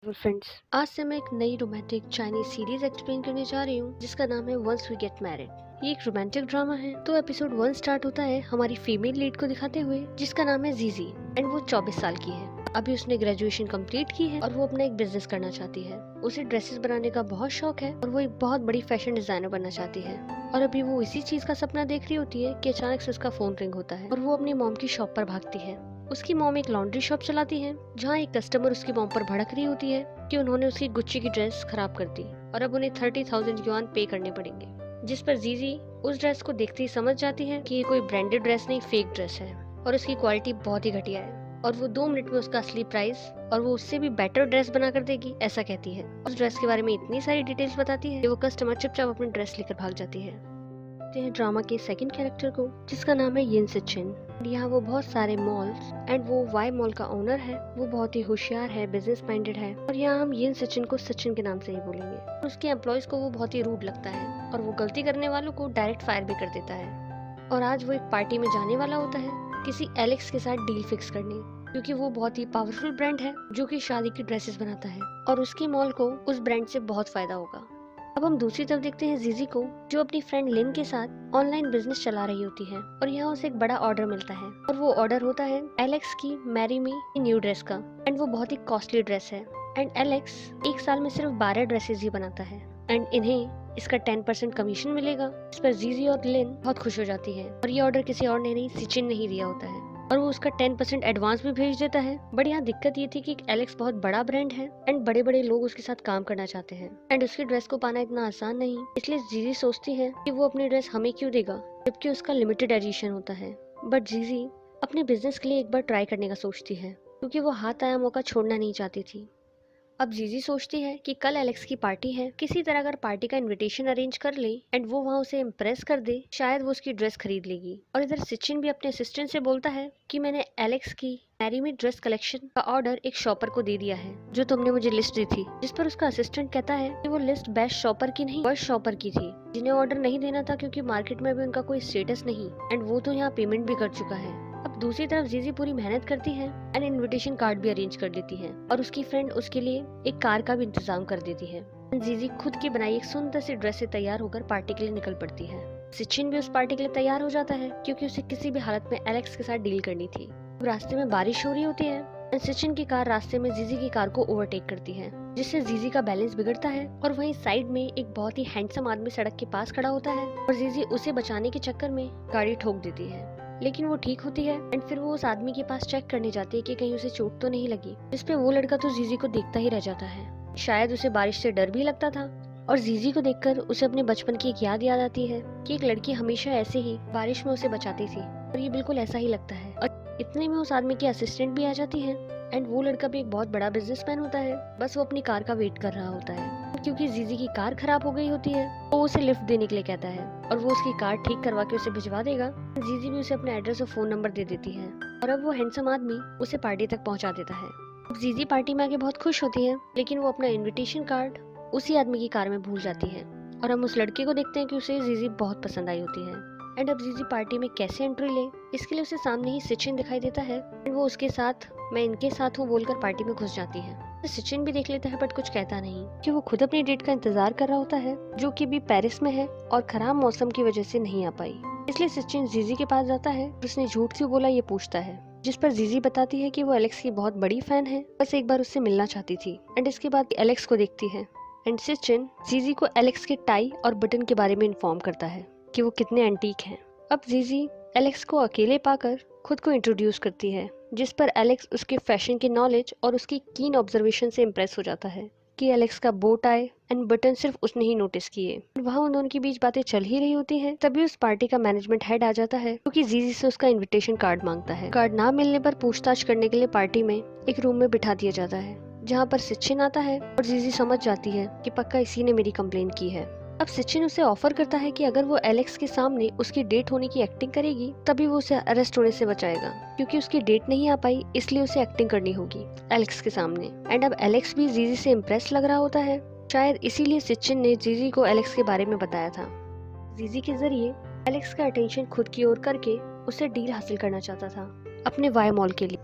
Friends, आज से मैं एक नई रोमांटिक चाइनीज सीरीज एक्सप्लेन करने जा रही हूँ जिसका नाम है वंस वी गेट मैरिड। ये एक रोमांटिक ड्रामा है। तो एपिसोड 1 स्टार्ट होता है हमारी फीमेल लीड को दिखाते हुए जिसका नाम है जीजी एंड वो 24 साल की है। अभी उसने ग्रेजुएशन कंप्लीट की है और वो अपना एक बिजनेस करना चाहती है। उसे ड्रेसेस बनाने का बहुत शौक है और वो एक बहुत बड़ी फैशन डिजाइनर बनना चाहती है। और अभी वो इसी चीज का सपना देख रही होती है कि अचानक से उसका फोन रिंग होता है और वो अपनी मॉम की शॉप पर भागती है। उसकी मॉम एक लॉन्ड्री शॉप चलाती है जहाँ एक कस्टमर उसकी मॉम पर भड़क रही होती है कि उन्होंने उसकी गुच्ची की ड्रेस खराब कर दी और अब उन्हें 30,000 युआन पे करने पड़ेंगे। जिस पर जीजी उस ड्रेस को देखते ही समझ जाती है कि ये कोई ब्रांडेड ड्रेस नहीं, फेक ड्रेस है और उसकी क्वालिटी बहुत ही घटिया है और वो 2 मिनट में उसका असली प्राइस और वो उससे भी बेटर ड्रेस बना कर देगी ऐसा कहती है। उस ड्रेस के बारे में इतनी सारी डिटेल्स बताती है कि वो कस्टमर चुपचाप अपनी ड्रेस लेकर भाग जाती है। ड्रामा के सेकंड कैरेक्टर को जिसका नाम है यिन सिचिन। यहाँ वो बहुत सारे मॉल्स एंड वो वाई मॉल का ओनर है। वो बहुत ही होशियार है, बिजनेस माइंडेड है और यहाँ हम यिन सिचिन को सचिन के नाम से ही बोलेंगे। उसके एम्प्लॉयज को वो बहुत ही रूड लगता है और वो गलती करने वालों को डायरेक्ट फायर भी कर देता है। और आज वो एक पार्टी में जाने वाला होता है किसी एलेक्स के साथ डील फिक्स करने, क्योंकि वो बहुत ही पावरफुल ब्रांड है जो कि शादी की ड्रेसेस बनाता है और उसके मॉल को उस ब्रांड से बहुत फायदा होगा। अब हम दूसरी तरफ देखते हैं जीजी को जो अपनी फ्रेंड लिन के साथ ऑनलाइन बिजनेस चला रही होती है और यहाँ उसे एक बड़ा ऑर्डर मिलता है और वो ऑर्डर होता है एलेक्स की मैरी मी न्यू ड्रेस का एंड वो बहुत ही कॉस्टली ड्रेस है एंड एलेक्स एक साल में सिर्फ 12 ड्रेसेस ही बनाता है एंड इन्हें इसका 10% कमीशन मिलेगा। इस पर जीजी और लिन बहुत खुश हो जाती है और ये ऑर्डर किसी और ने नहीं, सिचिन ने ही दिया होता है और वो उसका 10% एडवांस भी भेज देता है। बट यहाँ दिक्कत ये थी कि एलेक्स बहुत बड़ा ब्रांड है एंड बड़े बड़े लोग उसके साथ काम करना चाहते हैं एंड उसकी ड्रेस को पाना इतना आसान नहीं, इसलिए जीजी सोचती है कि वो अपनी ड्रेस हमें क्यों देगा जबकि उसका लिमिटेड एडिशन होता है। बट जीजी अपने बिजनेस के लिए एक बार ट्राई करने का सोचती है क्योंकि वो हाथ आया मौका छोड़ना नहीं चाहती थी। अब जीजी सोचती है कि कल एलेक्स की पार्टी है, किसी तरह अगर पार्टी का इनविटेशन अरेंज कर ले एंड वो वहाँ उसे इम्प्रेस कर दे, शायद वो उसकी ड्रेस खरीद लेगी। और इधर सचिन भी अपने असिस्टेंट से बोलता है कि मैंने एलेक्स की मैरी मी ड्रेस कलेक्शन का ऑर्डर एक शॉपर को दे दिया है जो तुमने मुझे लिस्ट दी थी। जिस पर उसका असिस्टेंट कहता है कि वो लिस्ट बेस्ट शॉपर की नहीं, वर्स्ट शॉपर की थी जिन्हें ऑर्डर नहीं देना था क्योंकि मार्केट में भी उनका कोई स्टेटस नहीं एंड वो तो यहाँ पेमेंट भी कर चुका है। अब दूसरी तरफ जीजी पूरी मेहनत करती है एंड इनविटेशन कार्ड भी अरेंज कर देती है और उसकी फ्रेंड उसके लिए एक कार का भी इंतजाम कर देती है। जीजी खुद की बनाई एक सुंदर सी ड्रेस से तैयार होकर पार्टी के लिए निकल पड़ती है। सचिन भी उस पार्टी के लिए तैयार हो जाता है क्योंकि उसे किसी भी हालत में एलेक्स के साथ डील करनी थी। रास्ते में बारिश हो रही होती है एंड सचिन की कार रास्ते में जीजी की कार को ओवरटेक करती है जिससे जीजी का बैलेंस बिगड़ता है और वहीं साइड में एक बहुत ही हैंडसम आदमी सड़क के पास खड़ा होता है और जीजी उसे बचाने के चक्कर में गाड़ी ठोक देती है, लेकिन वो ठीक होती है एंड फिर वो उस आदमी के पास चेक करने जाती है कि कहीं उसे चोट तो नहीं लगी। जिसपे वो लड़का तो जीजी को देखता ही रह जाता है। शायद उसे बारिश से डर भी लगता था और जीजी को देखकर उसे अपने बचपन की एक याद आती है कि एक लड़की हमेशा ऐसे ही बारिश में उसे बचाती थी और ये बिल्कुल ऐसा ही लगता है। और इतने में उस आदमी की असिस्टेंट भी आ जाती है एंड वो लड़का भी एक बहुत बड़ा बिजनेसमैन होता है। बस वो अपनी कार का वेट कर रहा होता है क्योंकि जीजी की कार खराब हो गई होती है तो वो उसे लिफ्ट देने के लिए कहता है और वो उसकी कार ठीक करवा के उसे भिजवा देगा। जीजी भी उसे अपना एड्रेस और फोन नंबर दे देती है और अब वो हैंडसम आदमी उसे पार्टी तक पहुंचा देता है। अब जीजी पार्टी में आके बहुत खुश होती है लेकिन वो अपना इनविटेशन कार्ड उसी आदमी की कार में भूल जाती है और हम उस लड़के को देखते हैं कि उसे जीजी बहुत पसंद आई होती है एंड अब जीजी पार्टी में कैसे एंट्री ले इसके लिए उसे सामने ही सचिन दिखाई देता है एंड वो उसके साथ मैं इनके साथ हूँ बोलकर पार्टी में घुस जाती है। सचिन भी देख लेता है बट कुछ कहता नहीं कि वो खुद अपनी डेट का इंतजार कर रहा होता है जो कि भी पेरिस में है और खराब मौसम की वजह से नहीं आ पाई। इसलिए सचिन जीजी के पास जाता है, उसने झूठ क्यों बोला ये पूछता है जिस पर जीजी बताती है कि वो एलेक्स की बहुत बड़ी फैन है, बस एक बार उससे मिलना चाहती थी एंड इसके बाद एलेक्स को देखती है एंड सचिन जीजी को एलेक्स के टाई और बटन के बारे में इन्फॉर्म करता है कि वो कितने एंटीक हैं। अब जीजी एलेक्स को अकेले पाकर खुद को इंट्रोड्यूस करती है जिस पर एलेक्स उसके फैशन की नॉलेज और उसकी कीन ऑब्जर्वेशन से इम्प्रेस हो जाता है कि एलेक्स का बो टाई एंड बटन सिर्फ उसने ही नोटिस किए। वहाँ उन दोनों के बीच बातें चल ही रही होती हैं तभी उस पार्टी का मैनेजमेंट हेड आ जाता है क्योंकि जीजी से उसका इनविटेशन कार्ड मांगता है। कार्ड ना मिलने पर पूछताछ करने के लिए पार्टी में एक रूम में बिठा दिया जाता है जहाँ पर सचिन आता है और जीजी समझ जाती है कि पक्का इसी ने मेरी कंप्लेन की है। अब सचिन उसे ऑफर करता है कि अगर वो एलेक्स के सामने उसकी डेट होने की एक्टिंग करेगी तभी वो उसे अरेस्ट होने से बचाएगा क्योंकि उसकी डेट नहीं आ पाई इसलिए उसे एक्टिंग करनी होगी एलेक्स के सामने। एंड अब एलेक्स भी जीजी से इम्प्रेस लग रहा होता है, शायद इसीलिए सचिन ने जीजी को एलेक्स के बारे में बताया था। जीजी के जरिए एलेक्स का अटेंशन खुद की ओर करके उसे डील हासिल करना चाहता था अपने वाई मॉल के लिए।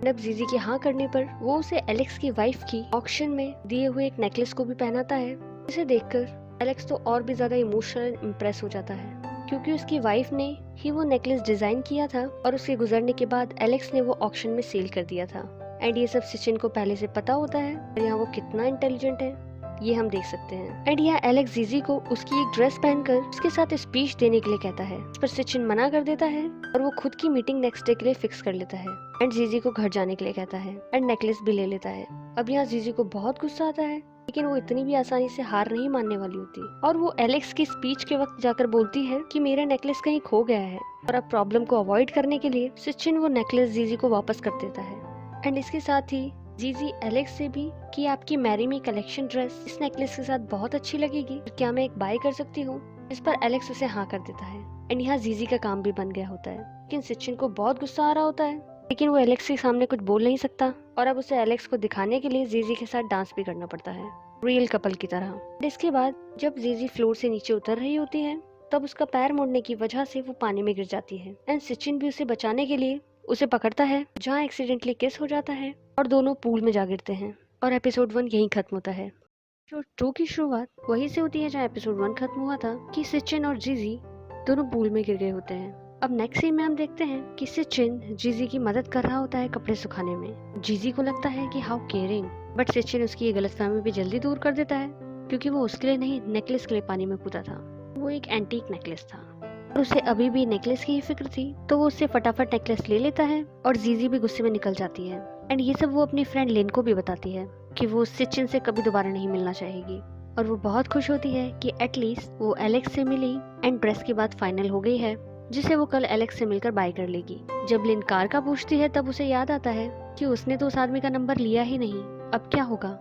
अब जीजी की हाँ करने पर वो उसे एलेक्स की वाइफ की ऑक्शन में दिए हुए एक नेकलेस को भी पहनाता है, जिसे देखकर एलेक्स तो और भी ज्यादा इमोशनल इम्प्रेस हो जाता है, क्योंकि उसकी वाइफ ने ही वो नेकलेस डिजाइन किया था और उसके गुजरने के बाद एलेक्स ने वो ऑक्शन में सेल कर दिया था। एंड ये सब सचिन को पहले से पता होता है और यहाँ वो कितना इंटेलिजेंट है ये हम देख सकते हैं। एंड यहाँ एलेक्स जीजी को उसकी एक ड्रेस पहनकर उसके साथ स्पीच देने के लिए कहता है, इस पर सचिन मना कर देता है और वो खुद की मीटिंग नेक्स्ट डे के लिए फिक्स कर लेता है। एंड जीजी को घर जाने के लिए कहता है एंड नेकलेस भी ले लेता है। अब यहाँ जीजी को बहुत गुस्सा आता है, लेकिन वो इतनी भी आसानी से हार नहीं मानने वाली होती और वो एलेक्स की स्पीच के वक्त जाकर बोलती है कि मेरा नेकलेस कहीं खो गया है। और अब प्रॉब्लम को अवॉइड करने के लिए सचिन वो नेकलेस जीजी को वापस कर देता है। एंड इसके साथ ही जीजी एलेक्स से भी कि आपकी मैरी मी कलेक्शन ड्रेस इस नेकलेस के साथ बहुत अच्छी लगेगी, क्या मैं एक बाय कर सकती हूँ? इस पर एलेक्स उसे हाँ कर देता है। एंड यहाँ जीजी का काम भी बन गया होता है, लेकिन सचिन को बहुत गुस्सा आ रहा होता है, लेकिन वो एलेक्स के सामने कुछ बोल नहीं सकता और अब उसे एलेक्स को दिखाने के लिए जीजी के साथ डांस भी करना पड़ता है, रियल कपल की तरह। इसके बाद जब जीजी फ्लोर से नीचे उतर रही होती है तब उसका पैर मुड़ने की वजह से वो पानी में गिर जाती है। एंड सचिन भी उसे बचाने के लिए उसे पकड़ता है, जहाँ एक्सीडेंटली किस हो जाता है और दोनों पूल में जा गिरते हैं और एपिसोड 1 यहीं खत्म होता है। एपिसोड 2 की शुरुआत वहीं से होती है जहाँ एपिसोड 1 खत्म हुआ था कि सचिन और जीजी दोनों पूल में गिर गए होते हैं। अब नेक्स्ट सीन में हम देखते हैं कि सचिन जीजी की मदद कर रहा होता है कपड़े सुखाने में। जीजी को लगता है कि हाउ केयरिंग, बट सचिन उसकी ये गलतफहमी भी जल्दी दूर कर देता है, क्योंकि वो उसके लिए नहीं नेकलेस के लिए पानी में कूदा था। वो एक एंटीक नेकलेस था और उसे अभी भी नेकलेस की ही फिक्र थी, तो वो उससे फटाफट नेकलेस ले लेता है और जीजी भी गुस्से में निकल जाती है। एंड ये सब वो अपनी फ्रेंड लिन को भी बताती है कि वो सचिन से कभी दोबारा नहीं मिलना चाहेगी और वो बहुत खुश होती है कि एटलीस्ट वो एलेक्स से मिली एंड ड्रेस की बात फाइनल हो गई है, जिसे वो कल एलेक्स से मिलकर बाय कर लेगी। जब लिन कार का पूछती है तब उसे याद आता है कि उसने तो उस आदमी का नंबर लिया ही नहीं, अब क्या होगा,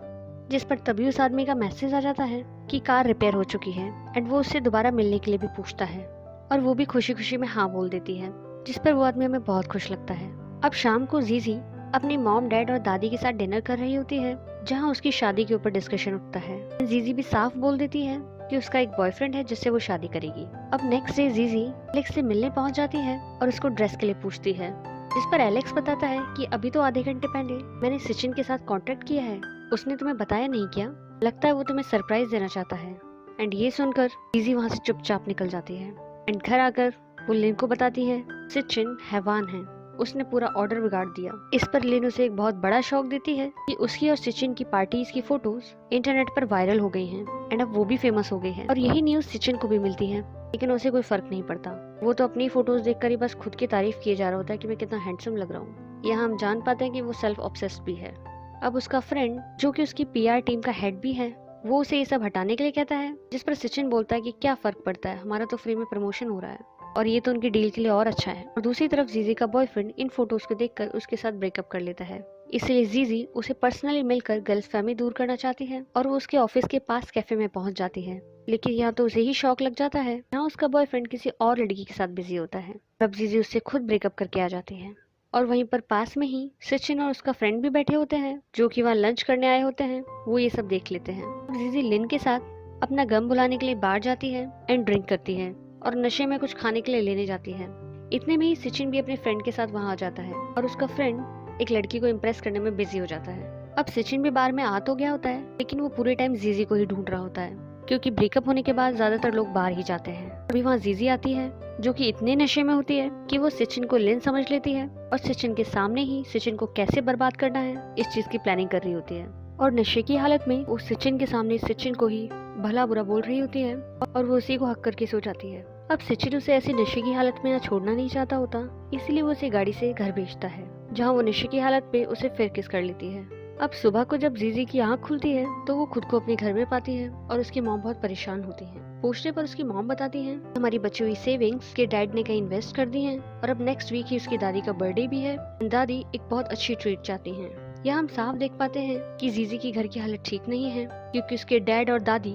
जिस पर तभी उस आदमी का मैसेज आ जाता है कि कार रिपेयर हो चुकी है। एंड वो उससे दोबारा मिलने के लिए भी पूछता है और वो भी खुशी खुशी में हाँ बोल देती है, जिस पर वो आदमी हमें बहुत खुश लगता है। अब शाम को जीजी अपनी मॉम, डैड और दादी के साथ डिनर कर रही होती है, जहाँ उसकी शादी के ऊपर डिस्कशन उठता है। जीजी भी साफ बोल देती है कि उसका एक बॉयफ्रेंड है जिससे वो शादी करेगी। अब नेक्स्ट डे जीजी एलेक्स से मिलने पहुंच जाती है और उसको ड्रेस के लिए पूछती है, जिस पर एलेक्स बताता है कि अभी तो आधे घंटे पहले मैंने सचिन के साथ कांटेक्ट किया है, उसने तुम्हें बताया नहीं क्या? लगता है वो तुम्हें सरप्राइज देना चाहता है। एंड ये सुनकर जीजी वहाँ से चुपचाप निकल जाती है। एंड घर आकर वो लिन को बताती है सचिन हैवान है, उसने पूरा ऑर्डर बिगाड़ दिया। इस पर लिन उसे एक बहुत बड़ा शॉक देती है कि उसकी और सचिन की पार्टीज की फोटोज इंटरनेट पर वायरल हो गई हैं एंड अब वो भी फेमस हो गई हैं। और यही न्यूज सचिन को भी मिलती है, लेकिन उसे कोई फर्क नहीं पड़ता। वो तो अपनी फोटोज देखकर ही बस खुद की तारीफ किए जा रहा होता है कि मैं कितना हैंडसम लग रहा हूँ। यहाँ हम जान पाते हैं कि वो सेल्फ ऑब्सेस्ड भी है। अब उसका फ्रेंड जो कि उसकी पीआर टीम का हेड भी है, वो उसे ये सब हटाने के लिए कहता है, जिस पर सचिन बोलता है कि क्या फर्क पड़ता है, हमारा तो फ्री में प्रमोशन हो रहा है और ये तो उनकी डील के लिए और अच्छा है। और दूसरी तरफ जीजी का बॉयफ्रेंड इन फोटोज को देखकर उसके साथ ब्रेकअप कर लेता है, इसलिए जीजी उसे पर्सनली मिलकर गलतफहमी दूर करना चाहती है और वो उसके ऑफिस के पास कैफे में पहुंच जाती है। लेकिन यहाँ तो उसे ही शौक लग जाता है, यहाँ उसका बॉयफ्रेंड किसी और लड़की के साथ बिजी होता है। तब जीजी उससे खुद ब्रेकअप करके आ जाती है और वहीं पर पास में ही सचिन और उसका फ्रेंड भी बैठे होते हैं, जो कि वहाँ लंच करने आए होते हैं। वो ये सब देख लेते हैं। जीजी लिन के साथ अपना गम भुलाने के लिए बाहर जाती है एंड ड्रिंक करती है और नशे में कुछ खाने के लिए लेने जाती है। इतने में ही सचिन भी अपने फ्रेंड के साथ वहाँ आ जाता है और उसका फ्रेंड एक लड़की को इम्प्रेस करने में बिजी हो जाता है। अब सचिन भी बार में आ तो गया होता है, लेकिन वो पूरे टाइम जीजी को ही ढूंढ रहा होता है, क्योंकि ब्रेकअप होने के बाद ज्यादातर लोग बाहर ही जाते हैं। अभी वहाँ जीजी आती है, जो कि इतने नशे में होती है कि वो सचिन को लिन समझ लेती है और सचिन के सामने ही सचिन को कैसे बर्बाद करना है इस चीज की प्लानिंग कर रही होती है। और नशे की हालत में वो सचिन के सामने सचिन को ही भला बुरा बोल रही होती है और वो उसी को हक करके सो जाती है। अब सचिन उसे ऐसी नशे की हालत में छोड़ना नहीं चाहता होता, इसलिए वो उसे गाड़ी से घर भेजता है, जहाँ वो नशे की हालत पे उसे फिर किस कर लेती है। अब सुबह को जब जीजी की आंख खुलती है तो वो खुद को अपने घर में पाती है और उसकी मॉम बहुत परेशान होती है। पूछने पर उसकी मॉम बताती है हमारी बची हुई सेविंग्स के डैड ने कहीं इन्वेस्ट कर दी हैं और अब नेक्स्ट वीक ही उसकी दादी का बर्थडे भी है। दादी एक बहुत अच्छी ट्रीट चाहती हैं। यहाँ हम साफ देख पाते हैं कि जीजी की घर की हालत ठीक नहीं है, क्योंकि उसके डैड और दादी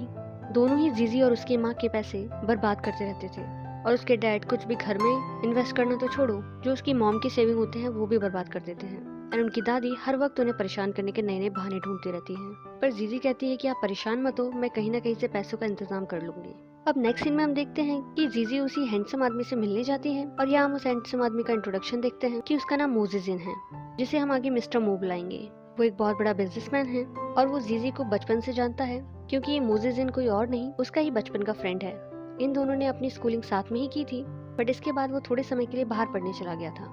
दोनों ही जीजी और उसकी माँ के पैसे बर्बाद करते रहते थे और उसके डैड कुछ भी घर में इन्वेस्ट करना तो छोड़ो, जो उसकी मॉम की सेविंग होते हैं वो भी बर्बाद कर देते हैं। और उनकी दादी हर वक्त उन्हें परेशान करने के नए नए बहाने ढूंढती रहती हैं। पर जीजी कहती है कि आप परेशान मत हो, मैं कहीं ना कहीं से पैसों का इंतजाम कर लूंगी। अब नेक्स्ट सीन में हम देखते हैं कि जीजी उसी हैंडसम आदमी से मिलने जाती है और यहाँ हम उस हैंडसम आदमी का इंट्रोडक्शन देखते हैं कि उसका नाम मोजेजिन है, जिसे हम आगे मिस्टर मो बुलाएंगे। वो एक बहुत बड़ा बिजनेसमैन है और वो जीजी को बचपन से जानता है, क्योंकि ये मोजेजिन कोई और नहीं उसका ही बचपन का फ्रेंड है। इन दोनों ने अपनी स्कूलिंग साथ में ही की थी, बट इसके बाद वो थोड़े समय के लिए बाहर पढ़ने चला गया था।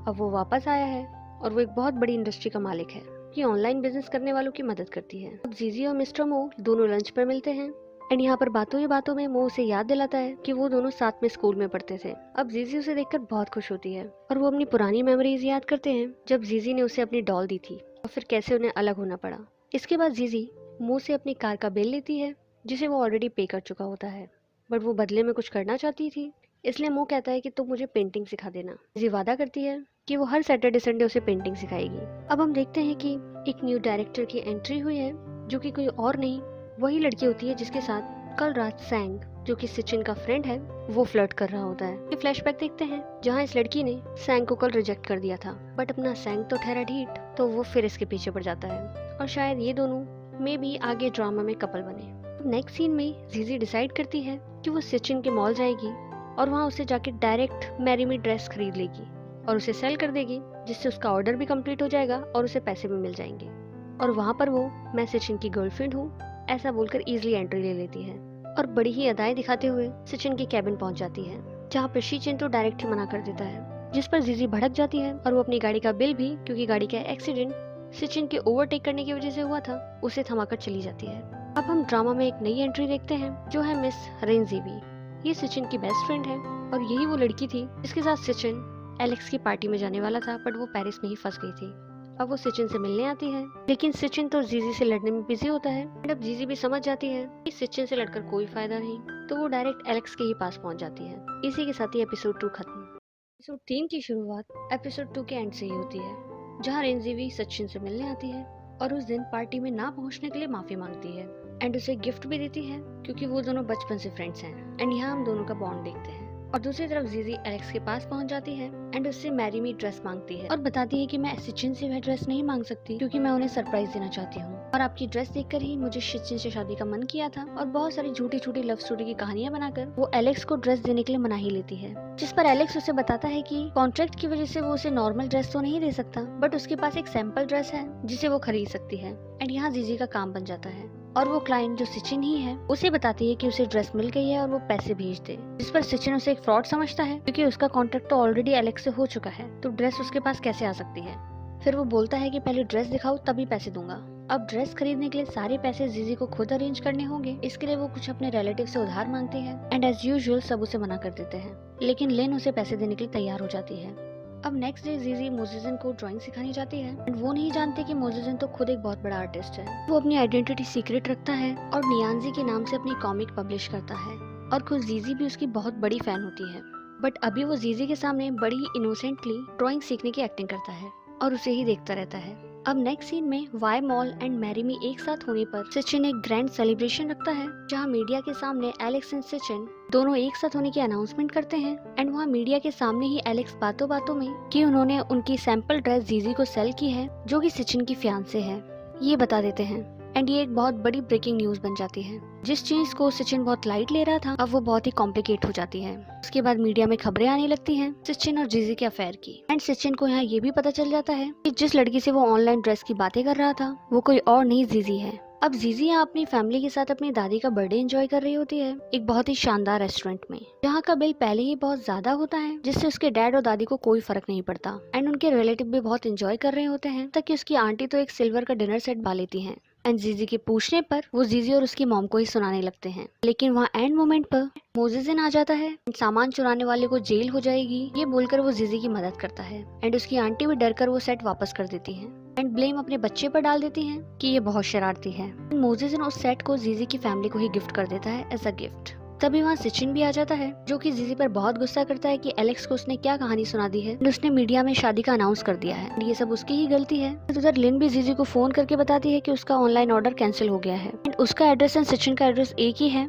अब वो वापस आया है और वो एक बहुत बड़ी इंडस्ट्री का मालिक है कि ऑनलाइन बिजनेस करने वालों की मदद करती है। अब जीजी और मिस्टर मो दोनों लंच पर मिलते हैं एंड यहाँ पर बातों ही बातों में मो उसे याद दिलाता है कि वो दोनों साथ में स्कूल में पढ़ते थे। अब जीजी उसे देखकर बहुत खुश होती है और वो अपनी पुरानी मेमोरीज याद करते हैं जब जीजी ने उसे अपनी डॉल दी थी और फिर कैसे उन्हें अलग होना पड़ा। इसके बाद जीजी मो से अपनी कार का बिल लेती है, जिसे वो ऑलरेडी पे कर चुका होता है, बट वो बदले में कुछ करना चाहती थी, इसलिए मो कहता है कि तुम मुझे पेंटिंग सिखा देना। जीजी वादा करती है कि वो हर सैटरडे संडे उसे पेंटिंग सिखाएगी। अब हम देखते हैं कि एक न्यू डायरेक्टर की एंट्री हुई है, जो कि कोई और नहीं वही लड़की होती है जिसके साथ कल रात सैंग, जो कि सचिन का फ्रेंड है, वो फ्लर्ट कर रहा होता है। ये फ्लैशबैक देखते हैं जहाँ इस लड़की ने सैंग को कल रिजेक्ट कर दिया था, बट अपना सैंग तो ठहरा ढीठ, तो वो फिर इसके पीछे पड़ जाता है और शायद ये दोनों में भी आगे ड्रामा में कपल बने। नेक्स्ट सीन में जीजी डिसाइड करती है कि वो सचिन के मॉल जाएगी और वहाँ उसे जाके डायरेक्ट मैरी मी ड्रेस खरीद लेगी और उसे सेल कर देगी, जिससे उसका ऑर्डर भी कंप्लीट हो जाएगा और उसे पैसे भी मिल जाएंगे। और वहाँ पर वो मैं सचिन की गर्लफ्रेंड हूँ ऐसा बोलकर इजीली एंट्री ले लेती है और बड़ी ही अदाएं दिखाते हुए सचिन के कैबिन पहुंच जाती है, जहाँ पर शीचिन तो डायरेक्ट ही मना कर देता है, जिस पर जीजी भड़क जाती है और वो अपनी गाड़ी का बिल भी, क्योंकि गाड़ी का एक्सीडेंट सचिन के ओवरटेक करने की वजह से हुआ था, उसे थमाकर चली जाती है। अब हम ड्रामा में एक नई एंट्री देखते हैं जो है मिस रेंजीवी। ये सचिन की बेस्ट फ्रेंड है और यही वो लड़की थी जिसके साथ सचिन एलेक्स की पार्टी में जाने वाला था, बट वो पेरिस में ही फंस गई थी। अब वो सचिन से मिलने आती है, लेकिन सचिन तो जीजी से लड़ने में बिजी होता है। अब जीजी भी समझ जाती है कि सचिन से लड़कर कोई फायदा नहीं, तो वो डायरेक्ट एलेक्स के ही पास पहुंच जाती है। इसी के साथ ही एपिसोड 2 खत्म। एपिसोड 3 की शुरुआत एपिसोड 2 के एंड से ही होती है, जहाँ रेंजीवी सचिन से मिलने आती है और उस दिन पार्टी में ना पहुंचने के लिए माफी मांगती है एंड उसे गिफ्ट भी देती है, क्योंकि वो दोनों बचपन से फ्रेंड्स हैं। एंड यहाँ हम दोनों का बॉन्ड देखते हैं। और दूसरी तरफ जीजी एलेक्स के पास पहुंच जाती है एंड उससे मैरी मी ड्रेस मांगती है और बताती है कि मैं सचिन से वह ड्रेस नहीं मांग सकती, क्योंकि मैं उन्हें सरप्राइज देना चाहती हूँ और आपकी ड्रेस देखकर ही मुझे सचिन से शादी का मन किया था। और बहुत सारी झूठी झूठी लव स्टोरी की कहानियां बनाकर वो एलेक्स को ड्रेस देने के लिए मना ही लेती है, जिस पर एलेक्स उसे बताता है कि कॉन्ट्रैक्ट की वजह से वो उसे नॉर्मल ड्रेस तो नहीं दे सकता, बट उसके पास एक सैंपल ड्रेस है जिसे वो खरीद सकती है। एंड यहाँ जीजी का काम बन जाता है और वो क्लाइंट जो सचिन ही है उसे बताती है कि उसे ड्रेस मिल गई है और वो पैसे भेज दे, जिस पर सचिन उसे एक फ्रॉड समझता है, क्योंकि उसका कॉन्ट्रैक्ट तो ऑलरेडी एलेक्स से हो चुका है, तो ड्रेस उसके पास कैसे आ सकती है। फिर वो बोलता है कि पहले ड्रेस दिखाओ तभी पैसे दूंगा। अब ड्रेस खरीदने के लिए सारे पैसे जीजी को खुद अरेंज करने होंगे, इसके लिए वो कुछ अपने रिलेटिव से उधार मांगती है एंड एज यूजुअल सब उसे मना कर देते हैं, लेकिन लिन उसे पैसे देने के लिए तैयार हो जाती है। अब नेक्स्ट डे जीजी मोजेजिन को ड्राइंग सिखानी जाती है एंड वो नहीं जानते कि मोजेजिन तो खुद एक बहुत बड़ा आर्टिस्ट है। वो अपनी आइडेंटिटी सीक्रेट रखता है और नियांजी के नाम से अपनी कॉमिक पब्लिश करता है और खुद जीजी भी उसकी बहुत बड़ी फैन होती है, बट अभी वो जीजी के सामने बड़ी ही इनोसेंटली ड्राइंग सीखने की एक्टिंग करता है और उसे ही देखता रहता है। अब नेक्स्ट सीन में Y mall and marry me एक साथ होने पर सचिन एक ग्रैंड सेलिब्रेशन रखता है, जहां मीडिया के सामने एलेक्स एंड सचिन दोनों एक साथ होने की अनाउंसमेंट करते हैं एंड वहां मीडिया के सामने ही एलेक्स बातों बातों में कि उन्होंने उनकी सैंपल ड्रेस जीजी को सेल की है, जो कि सचिन की फियांसे है, ये बता देते हैं। एंड ये एक बहुत बड़ी ब्रेकिंग न्यूज बन जाती है। जिस चीज को सचिन बहुत लाइट ले रहा था, अब वो बहुत ही कॉम्प्लिकेट हो जाती है। उसके बाद मीडिया में खबरें आने लगती हैं सचिन और जीजी के अफेयर की एंड सचिन को यहाँ ये भी पता चल जाता है कि जिस लड़की से वो ऑनलाइन ड्रेस की बातें कर रहा था वो कोई और नहीं जीजी है। अब जीजी यहाँ अपनी फैमिली के साथ अपनी दादी का बर्थडे एंजॉय कर रही होती है एक बहुत ही शानदार रेस्टोरेंट में, जहाँ का बिल पहले ही बहुत ज्यादा होता है, जिससे उसके डैड और दादी को कोई फर्क नहीं पड़ता एंड उनके रिलेटिव भी बहुत एंजॉय कर रहे होते हैं, ताकि उसकी आंटी तो एक सिल्वर का डिनर सेट बा लेती है एंड जीजी के पूछने पर वो जीजी और उसकी मॉम को ही सुनाने लगते हैं। लेकिन वहाँ एंड मोमेंट पर मोजेजिन आ जाता है, सामान चुराने वाले को जेल हो जाएगी ये बोलकर वो जीजी की मदद करता है एंड उसकी आंटी भी डरकर वो सेट वापस कर देती है एंड ब्लेम अपने बच्चे पर डाल देती हैं कि ये बहुत शरारती है। मोजेजिन उस सेट को जीजी की फैमिली को ही गिफ्ट कर देता है एज अ गिफ्ट। तभी वहाँ सचिन भी आ जाता है, जो कि जीजी पर बहुत गुस्सा करता है कि एलेक्स को उसने क्या कहानी सुना दी है, उसने मीडिया में शादी का अनाउंस कर दिया है, ये सब उसकी ही गलती है। उधर लिन भी जीजी को फोन करके बताती है कि उसका ऑनलाइन ऑर्डर कैंसिल हो गया है एंड उसका एड्रेस एंड सचिन का एड्रेस एक ही है,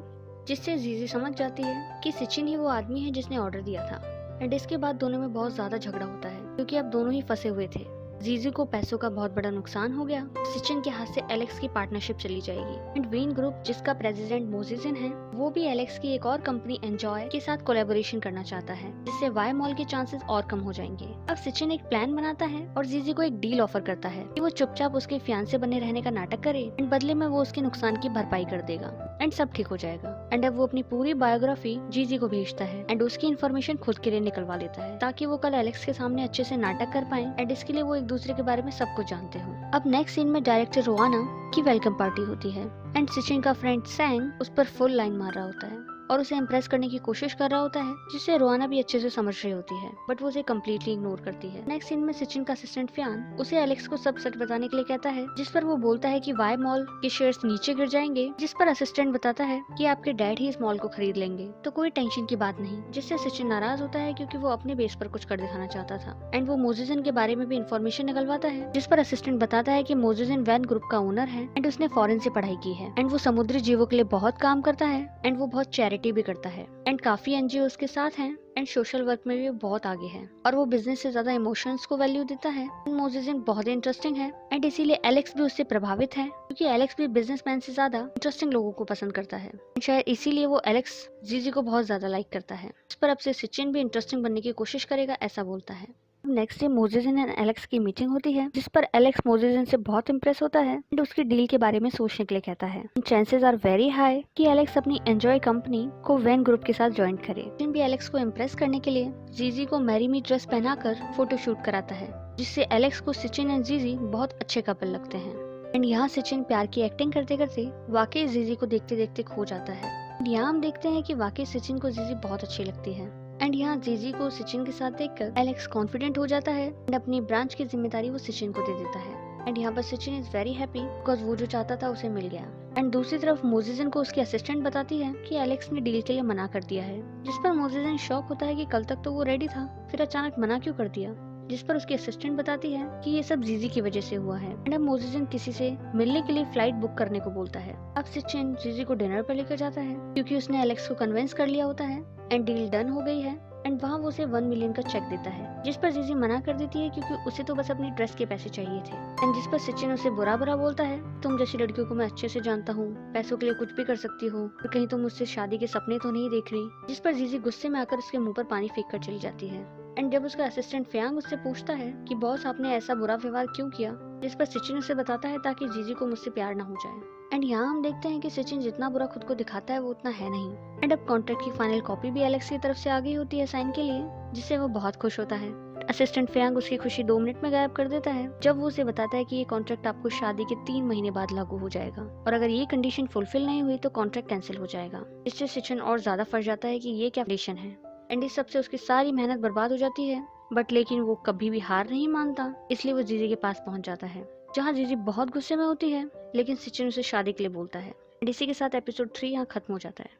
जिससे जीजी समझ जाती है कि सचिन ही वो आदमी है जिसने ऑर्डर दिया था। एंड इसके बाद दोनों में बहुत ज्यादा झगड़ा होता है, क्योंकि अब दोनों ही फंसे हुए थे जीजी को पैसों का बहुत बड़ा नुकसान हो गया। सचिन के हाथ से एलेक्स की पार्टनरशिप चली जाएगी एंड वेन ग्रुप, जिसका प्रेसिडेंट मोजेसन है, वो भी एलेक्स की एक और कंपनी एंजॉय के साथ कोलैबोरेशन करना चाहता है, जिससे वाई मॉल के चांसेस और कम हो जाएंगे। अब सचिन एक प्लान बनाता है और जीजी को एक डील ऑफर करता है कि वो चुपचाप उसके फियांसे बने रहने का नाटक करे एंड बदले में वो उसके नुकसान की भरपाई कर देगा एंड सब ठीक हो जाएगा। एंड अब वो अपनी पूरी बायोग्राफी जीजी को भेजता है एंड उसकी इन्फॉर्मेशन खुद के लिए निकलवा लेता है ताकि वो कल एलेक्स के सामने अच्छे से नाटक कर पाए एंड इसके लिए वो एक दूसरे के बारे में सब कुछ जानते हो। अब नेक्स्ट सीन में डायरेक्टर रोआना की वेलकम पार्टी होती है एंड सचिन का फ्रेंड सैंग उस पर फुल लाइन मार रहा होता है और उसे इम्प्रेस करने की कोशिश कर रहा होता है, जिससे रोआना भी अच्छे से समझ रही होती है, बट वो उसे कम्प्लीटली इग्नोर करती है। नेक्स्ट सीन में सचिन का असिस्टेंट फ्यान उसे एलेक्स को सब सच बताने के लिए कहता है, जिस पर वो बोलता है कि वाई मॉल के शेयर्स नीचे गिर जाएंगे, जिस पर असिस्टेंट बताता है कि आपके डैड ही इस मॉल को खरीद लेंगे, तो कोई टेंशन की बात नहीं, जिससे सचिन नाराज होता है क्योंकि वो अपने बेस पर कुछ कर दिखाना चाहता था। एंड वो मोजेसन के बारे में भी इन्फॉर्मेशन निकलवाता है, जिस पर असिस्टेंट बताता है कि मोजेसन वैन ग्रुप का ओनर है एंड उसने फॉरेन से पढ़ाई की है एंड वो समुद्री जीवों के लिए बहुत काम करता है एंड वो बहुत चैरिटी भी करता है एंड काफी एनजीओ उसके साथ हैं एंड सोशल वर्क में भी बहुत आगे है और वो बिजनेस से ज्यादा इमोशंस को वैल्यू देता है। मोजेसन बहुत इंटरेस्टिंग है एंड इसीलिए एलेक्स भी उससे प्रभावित है क्योंकि एलेक्स भी बिजनेसमैन से ज्यादा इंटरेस्टिंग लोगों को पसंद करता है। शायद इसीलिए वो एलेक्स जीजी को बहुत ज्यादा लाइक करता है। इस पर अब से सचिन भी इंटरेस्टिंग बनने की कोशिश करेगा, ऐसा बोलता है। नेक्स्ट डे मोजेसन एंड एलेक्स की मीटिंग होती है, जिस पर एलेक्स मोजेसन से बहुत इम्प्रेस होता है एंड उसकी डील के बारे में सोचने के लिए कहता है। चांसेस आर वेरी हाई कि एलेक्स अपनी एंजॉय कंपनी को वैन ग्रुप के साथ ज्वाइन करे। सचिन भी एलेक्स को इम्प्रेस करने के लिए जीजी को मैरी मी ड्रेस पहनाकर फोटो शूट कराता है, जिससे एलेक्स को सचिन एंड जीजी बहुत अच्छे कपल लगते हैं। एंड यहाँ सचिन प्यार की एक्टिंग करते करते वाकई जीजी को देखते देखते खो जाता है। यहाँ हम देखते हैं कि वाकई सचिन को जीजी बहुत अच्छी लगती है एंड यहाँ जीजी को सचिन के साथ देखकर एलेक्स कॉन्फिडेंट हो जाता है एंड अपनी ब्रांच की जिम्मेदारी वो सचिन को दे देता है। एंड यहाँ पर Sachin is very happy because वो जो चाहता था उसे मिल गया। एंड दूसरी तरफ मोजेसन को उसकी असिस्टेंट बताती है कि एलेक्स ने डील के लिए मना कर दिया है, जिस पर मोजेसन शॉक होता है कि कल तक तो वो रेडी था, फिर अचानक मना क्यों कर दिया, जिस पर उसकी असिस्टेंट बताती है कि ये सब जीजी की वजह से हुआ है। एंड अब मोजेसन किसी से मिलने के लिए फ्लाइट बुक करने को बोलता है। अब सचिन जीजी को डिनर पर लेकर जाता है क्योंकि उसने एलेक्स को कन्विंस कर लिया होता है एंड डील डन हो गई है एंड वहाँ वो उसे 1 मिलियन का चेक देता है, जिस पर जीजी मना कर देती है क्योंकि उसे तो बस अपनी ड्रेस के पैसे चाहिए थे। एंड जिस पर सचिन उसे बुरा बुरा बोलता है, तुम जैसी लड़कियों को मैं अच्छे से जानता हूँ, पैसों के लिए कुछ भी कर सकती हो, तो कहीं तुम मुझसे शादी के सपने तो नहीं देख रही, जिस पर जीजी गुस्से में आकर उसके मुंह पर पानी फेंक कर चली जाती है। एंड जब उसका असिस्टेंट फ्यांग उससे पूछता है कि बॉस आपने ऐसा बुरा व्यवहार क्यों किया, जिस पर सचिन उसे बताता है ताकि जीजी को मुझसे प्यार न हो जाए। एंड यहाँ हम देखते हैं कि सचिन जितना बुरा खुद को दिखाता है वो उतना है नहीं। एंड अब कॉन्ट्रैक्ट की फाइनल कॉपी भी एलेक्स की तरफ से आ गई होती है साइन के लिए, जिससे वो बहुत खुश होता है। असिस्टेंट फ्यांग उसकी खुशी 2 मिनट में गायब कर देता है जब वो उसे बताता है कि ये कॉन्ट्रैक्ट आपको शादी के 3 महीने बाद लागू हो जाएगा और अगर ये कंडीशन फुलफिल नहीं हुई तो कॉन्ट्रैक्ट कैंसिल हो जाएगा। इससे सचिन और ज्यादा फंस जाता है कि ये क्या कंडीशन है। एंड इस सबसे उसकी सारी मेहनत बर्बाद हो जाती है, बट लेकिन वो कभी भी हार नहीं मानता, इसलिए वो जीजी के पास पहुंच जाता है, जहाँ जीजी बहुत गुस्से में होती है, लेकिन सचिन उसे शादी के लिए बोलता है। इसी के साथ एपिसोड 3 यहाँ खत्म हो जाता है।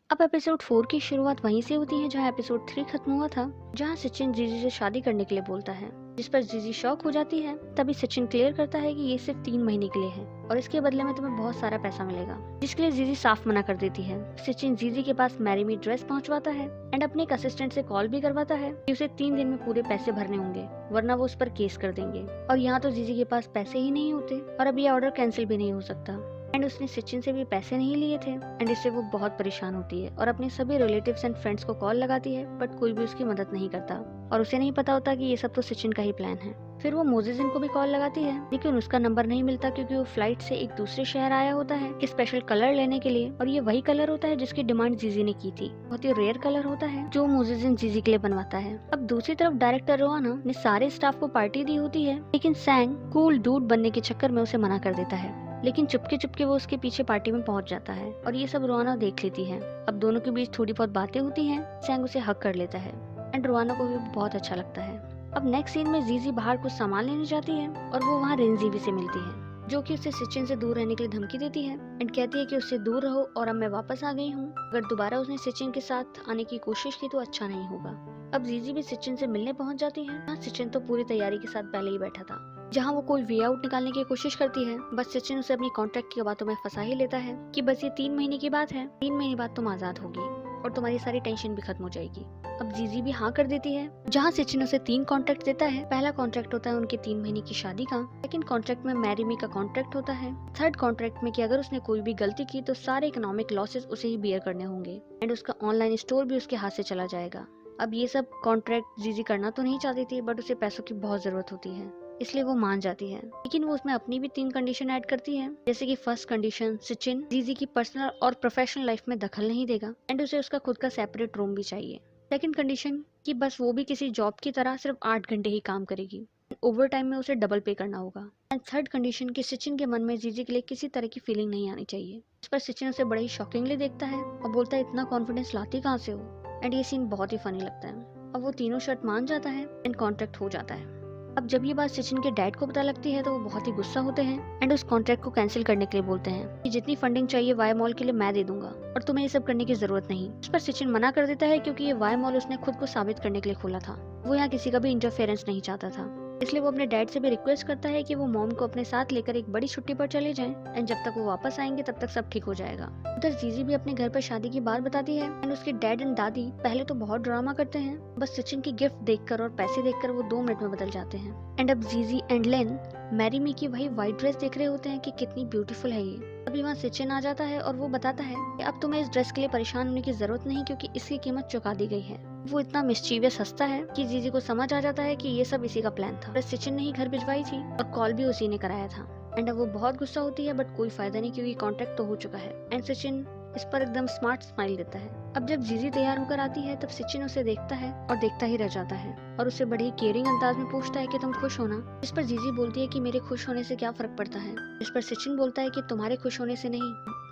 अब एपिसोड 4 की शुरुआत वहीं से होती है जहाँ एपिसोड 3 खत्म हुआ था, जहाँ सचिन जीजी से शादी करने के लिए बोलता है, जिस पर जीजी शॉक हो जाती है। तभी सचिन क्लियर करता है कि ये सिर्फ 3 महीने के लिए है और इसके बदले में तुम्हें बहुत सारा पैसा मिलेगा, जिसके लिए जीजी साफ मना कर देती है। सचिन जीजी के पास मैरी मी ड्रेस पहुंचवाता है एंड अपने एक असिस्टेंट से कॉल भी करवाता है कि उसे 3 दिन में पूरे पैसे भरने होंगे, वरना वो उस पर केस कर देंगे। और यहाँ तो जीजी के पास पैसे ही नहीं होते और अब ये ऑर्डर कैंसिल भी नहीं हो सकता। एंड उसने सचिन से भी पैसे नहीं लिए थे एंड इससे वो बहुत परेशान होती है और अपने सभी रिलेटिव्स एंड फ्रेंड्स को कॉल लगाती है, बट कोई भी उसकी मदद नहीं करता और उसे नहीं पता होता कि ये सब तो सचिन का ही प्लान है। फिर वो मोजेसन को भी कॉल लगाती है, लेकिन उसका नंबर नहीं मिलता क्योंकि वो फ्लाइट से एक दूसरे शहर आया होता है कि स्पेशल कलर लेने के लिए, और ये वही कलर होता है जिसकी डिमांड जीजी ने की थी। बहुत ही रेयर कलर होता है जो मोजेसन जीजी के लिए बनवाता है। अब दूसरी तरफ डायरेक्टर रोआना ने सारे स्टाफ को पार्टी दी होती है, लेकिन सैंग कूल डूड बनने के चक्कर में उसे मना कर देता है, लेकिन चुपके चुपके वो उसके पीछे पार्टी में पहुंच जाता है और ये सब रोआना देख लेती है। अब दोनों के बीच थोड़ी बहुत बातें होती हैं, सैंग उसे हक कर लेता है एंड रोआना को भी बहुत अच्छा लगता है। अब नेक्स्ट सीन में जीजी बाहर कुछ सामान लेने जाती है और वो वहाँ रेंजीवी से मिलती है, जो कि उसे सचिन से दूर रहने के लिए धमकी देती है एंड कहती है कि उससे दूर रहो और अब मैं वापस आ गई हूँ, अगर दोबारा उसने सचिन के साथ आने की कोशिश की तो अच्छा नहीं होगा। अब जीजी भी सचिन से मिलने पहुंच जाती है। सचिन तो पूरी तैयारी के साथ पहले ही बैठा था, जहाँ वो कोई वे आउट निकालने की कोशिश करती है, बस सचिन उसे अपनी कॉन्ट्रैक्ट की बातों में फंसा ही लेता है कि बस ये 3 महीने की बात है, 3 महीने बाद तुम आजाद होगी। और तुम्हारी सारी टेंशन भी खत्म हो जाएगी। अब जीजी भी हाँ कर देती है, जहाँ सचिन उसे 3 कॉन्ट्रैक्ट देता है। पहला कॉन्ट्रैक्ट होता है उनके 3 महीने की शादी का, सेकंड कॉन्ट्रैक्ट में मैरी मी का कॉन्ट्रैक्ट होता है, थर्ड कॉन्ट्रैक्ट में कि अगर उसने कोई भी गलती की तो सारे इकोनॉमिक लॉसेस उसे ही बियर करने होंगे एंड उसका ऑनलाइन स्टोर भी उसके हाथ से चला जाएगा। अब ये सब कॉन्ट्रैक्ट जीजी करना तो नहीं चाहती थी, बट उसे पैसों की बहुत जरूरत होती है, इसलिए वो मान जाती है। लेकिन वो उसमें अपनी भी 3 कंडीशन ऐड करती है, जैसे कि फर्स्ट कंडीशन, सचिन जीजी की पर्सनल और प्रोफेशनल लाइफ में दखल नहीं देगा एंड उसे उसका खुद का सेपरेट रूम भी चाहिए। सेकंड कंडीशन कि बस वो भी किसी जॉब की तरह सिर्फ 8 घंटे ही काम करेगी, ओवर टाइम में उसे डबल पे करना होगा। एंड थर्ड कंडीशन कि सचिन के मन में जीजी के लिए किसी तरह की फीलिंग नहीं आनी चाहिए। इस पर सचिन उसे बड़े ही शॉकिंगली देखता है और बोलता है इतना कॉन्फिडेंस लाती कहाँ से हो। एंड ये सीन बहुत ही फनी लगता है। अब वो तीनों शर्त मान जाता है एंड कॉन्ट्रैक्ट हो जाता है। अब जब ये बात सचिन के डैड को पता लगती है तो वो बहुत ही गुस्सा होते हैं एंड उस कॉन्ट्रैक्ट को कैंसिल करने के लिए बोलते हैं कि जितनी फंडिंग चाहिए वाई मॉल के लिए मैं दे दूंगा और तुम्हें ये सब करने की जरूरत नहीं। इस पर सचिन मना कर देता है क्योंकि ये वाई मॉल उसने खुद को साबित करने के लिए खोला था। वो यहाँ किसी का भी इंटरफेरेंस नहीं चाहता था, इसलिए वो अपने डैड से भी रिक्वेस्ट करता है कि वो मॉम को अपने साथ लेकर एक बड़ी छुट्टी पर चले जाएं एंड जब तक वो वापस आएंगे तब तक सब ठीक हो जाएगा। उधर जीजी भी अपने घर पर शादी की बात बताती है एंड उसके डैड एंड दादी पहले तो बहुत ड्रामा करते हैं, बस सचिन की गिफ्ट देखकर और पैसे देखकर वो 2 मिनट में बदल जाते हैं। एंड अब जीजी एंड लेन मैरी मी की वही व्हाइट ड्रेस देख रहे होते हैं कि कितनी ब्यूटीफुल है ये। अभी वहाँ सचिन आ जाता है और वो बताता है कि अब तुम्हें इस ड्रेस के लिए परेशान होने की जरूरत नहीं क्योंकि इसकी कीमत चुका दी गई है। वो इतना मिस्चीवियस हंसता है कि जीजी को समझ आ जाता है कि ये सब इसी का प्लान था। बस सचिन ने ही घर भिजवाई थी और कॉल भी उसी ने कराया था। एंड अब वो बहुत गुस्सा होती है बट कोई फायदा नहीं क्योंकि कॉन्ट्रैक्ट तो हो चुका है। एंड सचिन इस पर एकदम स्मार्ट स्माइल देता है। अब जब जीजी तैयार होकर आती है तब सचिन उसे देखता है और देखता ही रह जाता है और उससे बड़ी ही केयरिंग अंदाज में पूछता है कि तुम खुश हो ना। इस पर जीजी बोलती है कि मेरे खुश होने से क्या फर्क पड़ता है। इस पर सचिन बोलता है कि तुम्हारे खुश होने से नहीं,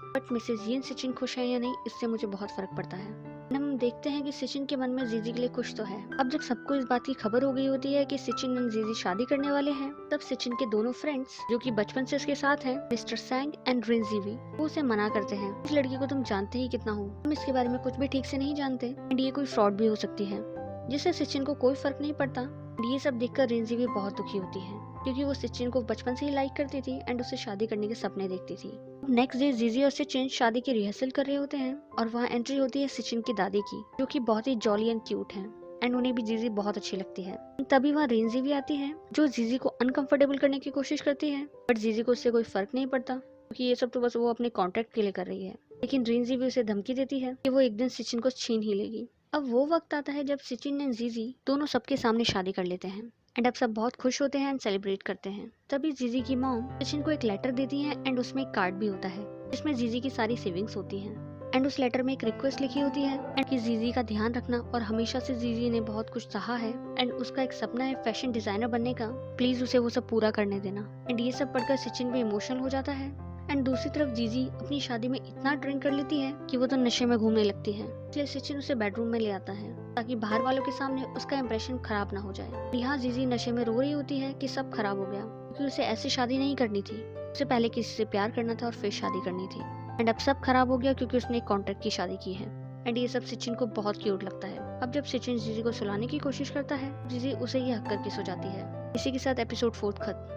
बट मिसेज यीन सचिन खुश है या नहीं इससे मुझे बहुत फर्क पड़ता है। हम देखते हैं कि सचिन के मन में जीजी के लिए खुश तो है। अब जब सबको इस बात की खबर हो गई होती है कि सचिन और जीजी शादी करने वाले हैं, तब सचिन के दोनों फ्रेंड्स जो कि बचपन से उसके साथ हैं, मिस्टर सैंग एंड रिंजीवी, वो उसे मना करते हैं। इस लड़की को तुम जानते ही कितना हो, हम इसके बारे में कुछ भी ठीक से नहीं जानते एंड ये कोई फ्रॉड भी हो सकती है, जिससे सचिन को कोई फर्क नहीं पड़ता। ये सब देखकर रिंजीवी बहुत दुखी होती है क्योंकि वो सचिन को बचपन से ही लाइक करती थी एंड उससे शादी करने के सपने देखती थी। नेक्स्ट डे जीजी और सचिन शादी की रिहर्सल कर रहे होते हैं और वहाँ एंट्री होती है सचिन की दादी की, जो कि बहुत ही जॉली एंड क्यूट है एंड उन्हें भी जीजी बहुत अच्छी लगती है। तभी वहाँ रेंजी भी आती है जो जीजी को अनकंफर्टेबल करने की कोशिश करती है, बट जीजी को उससे कोई फर्क नहीं पड़ता क्योंकि ये सब तो बस वो अपने कॉन्ट्रैक्ट के लिए कर रही है। लेकिन रेंजी भी उसे धमकी देती है कि वो एक दिन सचिन को छीन ही लेगी। अब वो वक्त आता है जब सचिन एंड जीजी दोनों सबके सामने शादी कर लेते हैं एंड अब सब बहुत खुश होते हैं एंड सेलिब्रेट करते हैं। तभी जीजी की मॉम सचिन को एक लेटर देती है एंड उसमें एक कार्ड भी होता है जिसमें जीजी की सारी सेविंग्स होती हैं एंड उस लेटर में एक रिक्वेस्ट लिखी होती है एंड कि जीजी का ध्यान रखना और हमेशा से जीजी ने बहुत कुछ चाहा है एंड उसका एक सपना है फैशन डिजाइनर बनने का, प्लीज उसे वो सब पूरा करने देना। एंड ये सब पढ़कर सचिन भी इमोशनल हो जाता है। एंड दूसरी तरफ जीजी अपनी शादी में इतना ड्रिंक कर लेती है कि वो तो नशे में घूमने लगती है, इसलिए सचिन उसे बेडरूम में ले आता है ताकि बाहर वालों के सामने उसका इंप्रेशन खराब ना हो जाए। यहाँ जीजी नशे में रो रही होती है कि सब खराब हो गया क्योंकि उसे ऐसी शादी नहीं करनी थी, उसे पहले किसी से प्यार करना था और फिर शादी करनी थी एंड अब सब खराब हो गया क्योंकि उसने कॉन्ट्रैक्ट की शादी की है। एंड ये सब सचिन को बहुत क्यूट लगता है। अब जब सचिन जीजी को सुलाने की कोशिश करता है, जीजी उसे ही हक करके सो जाती है। इसी के साथ एपिसोड 4 खत्म।